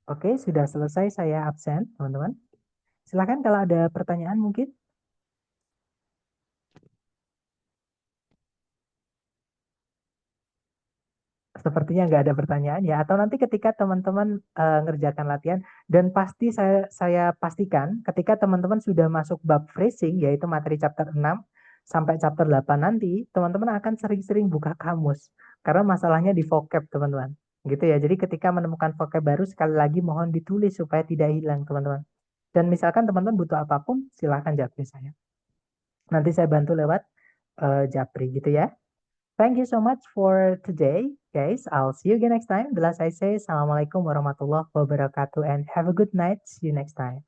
Speaker 1: Oke, sudah selesai saya absen, teman-teman. Silahkan kalau ada pertanyaan mungkin. Sepertinya nggak ada pertanyaan ya. Atau nanti ketika teman-teman ngerjakan latihan, dan pasti saya pastikan ketika teman-teman sudah masuk bab phrasing, yaitu materi chapter 6 sampai chapter 8 nanti, teman-teman akan sering-sering buka kamus. Karena masalahnya di vocab, teman-teman. Gitu ya. Jadi ketika menemukan vocab baru, sekali lagi mohon ditulis supaya tidak hilang, teman-teman. Dan misalkan teman-teman butuh apapun, silahkan japri saya. Nanti saya bantu lewat japri gitu ya. Thank you so much for today, guys. I'll see you again next time. The last I say, Assalamualaikum warahmatullahi wabarakatuh, and have a good night. See you next time.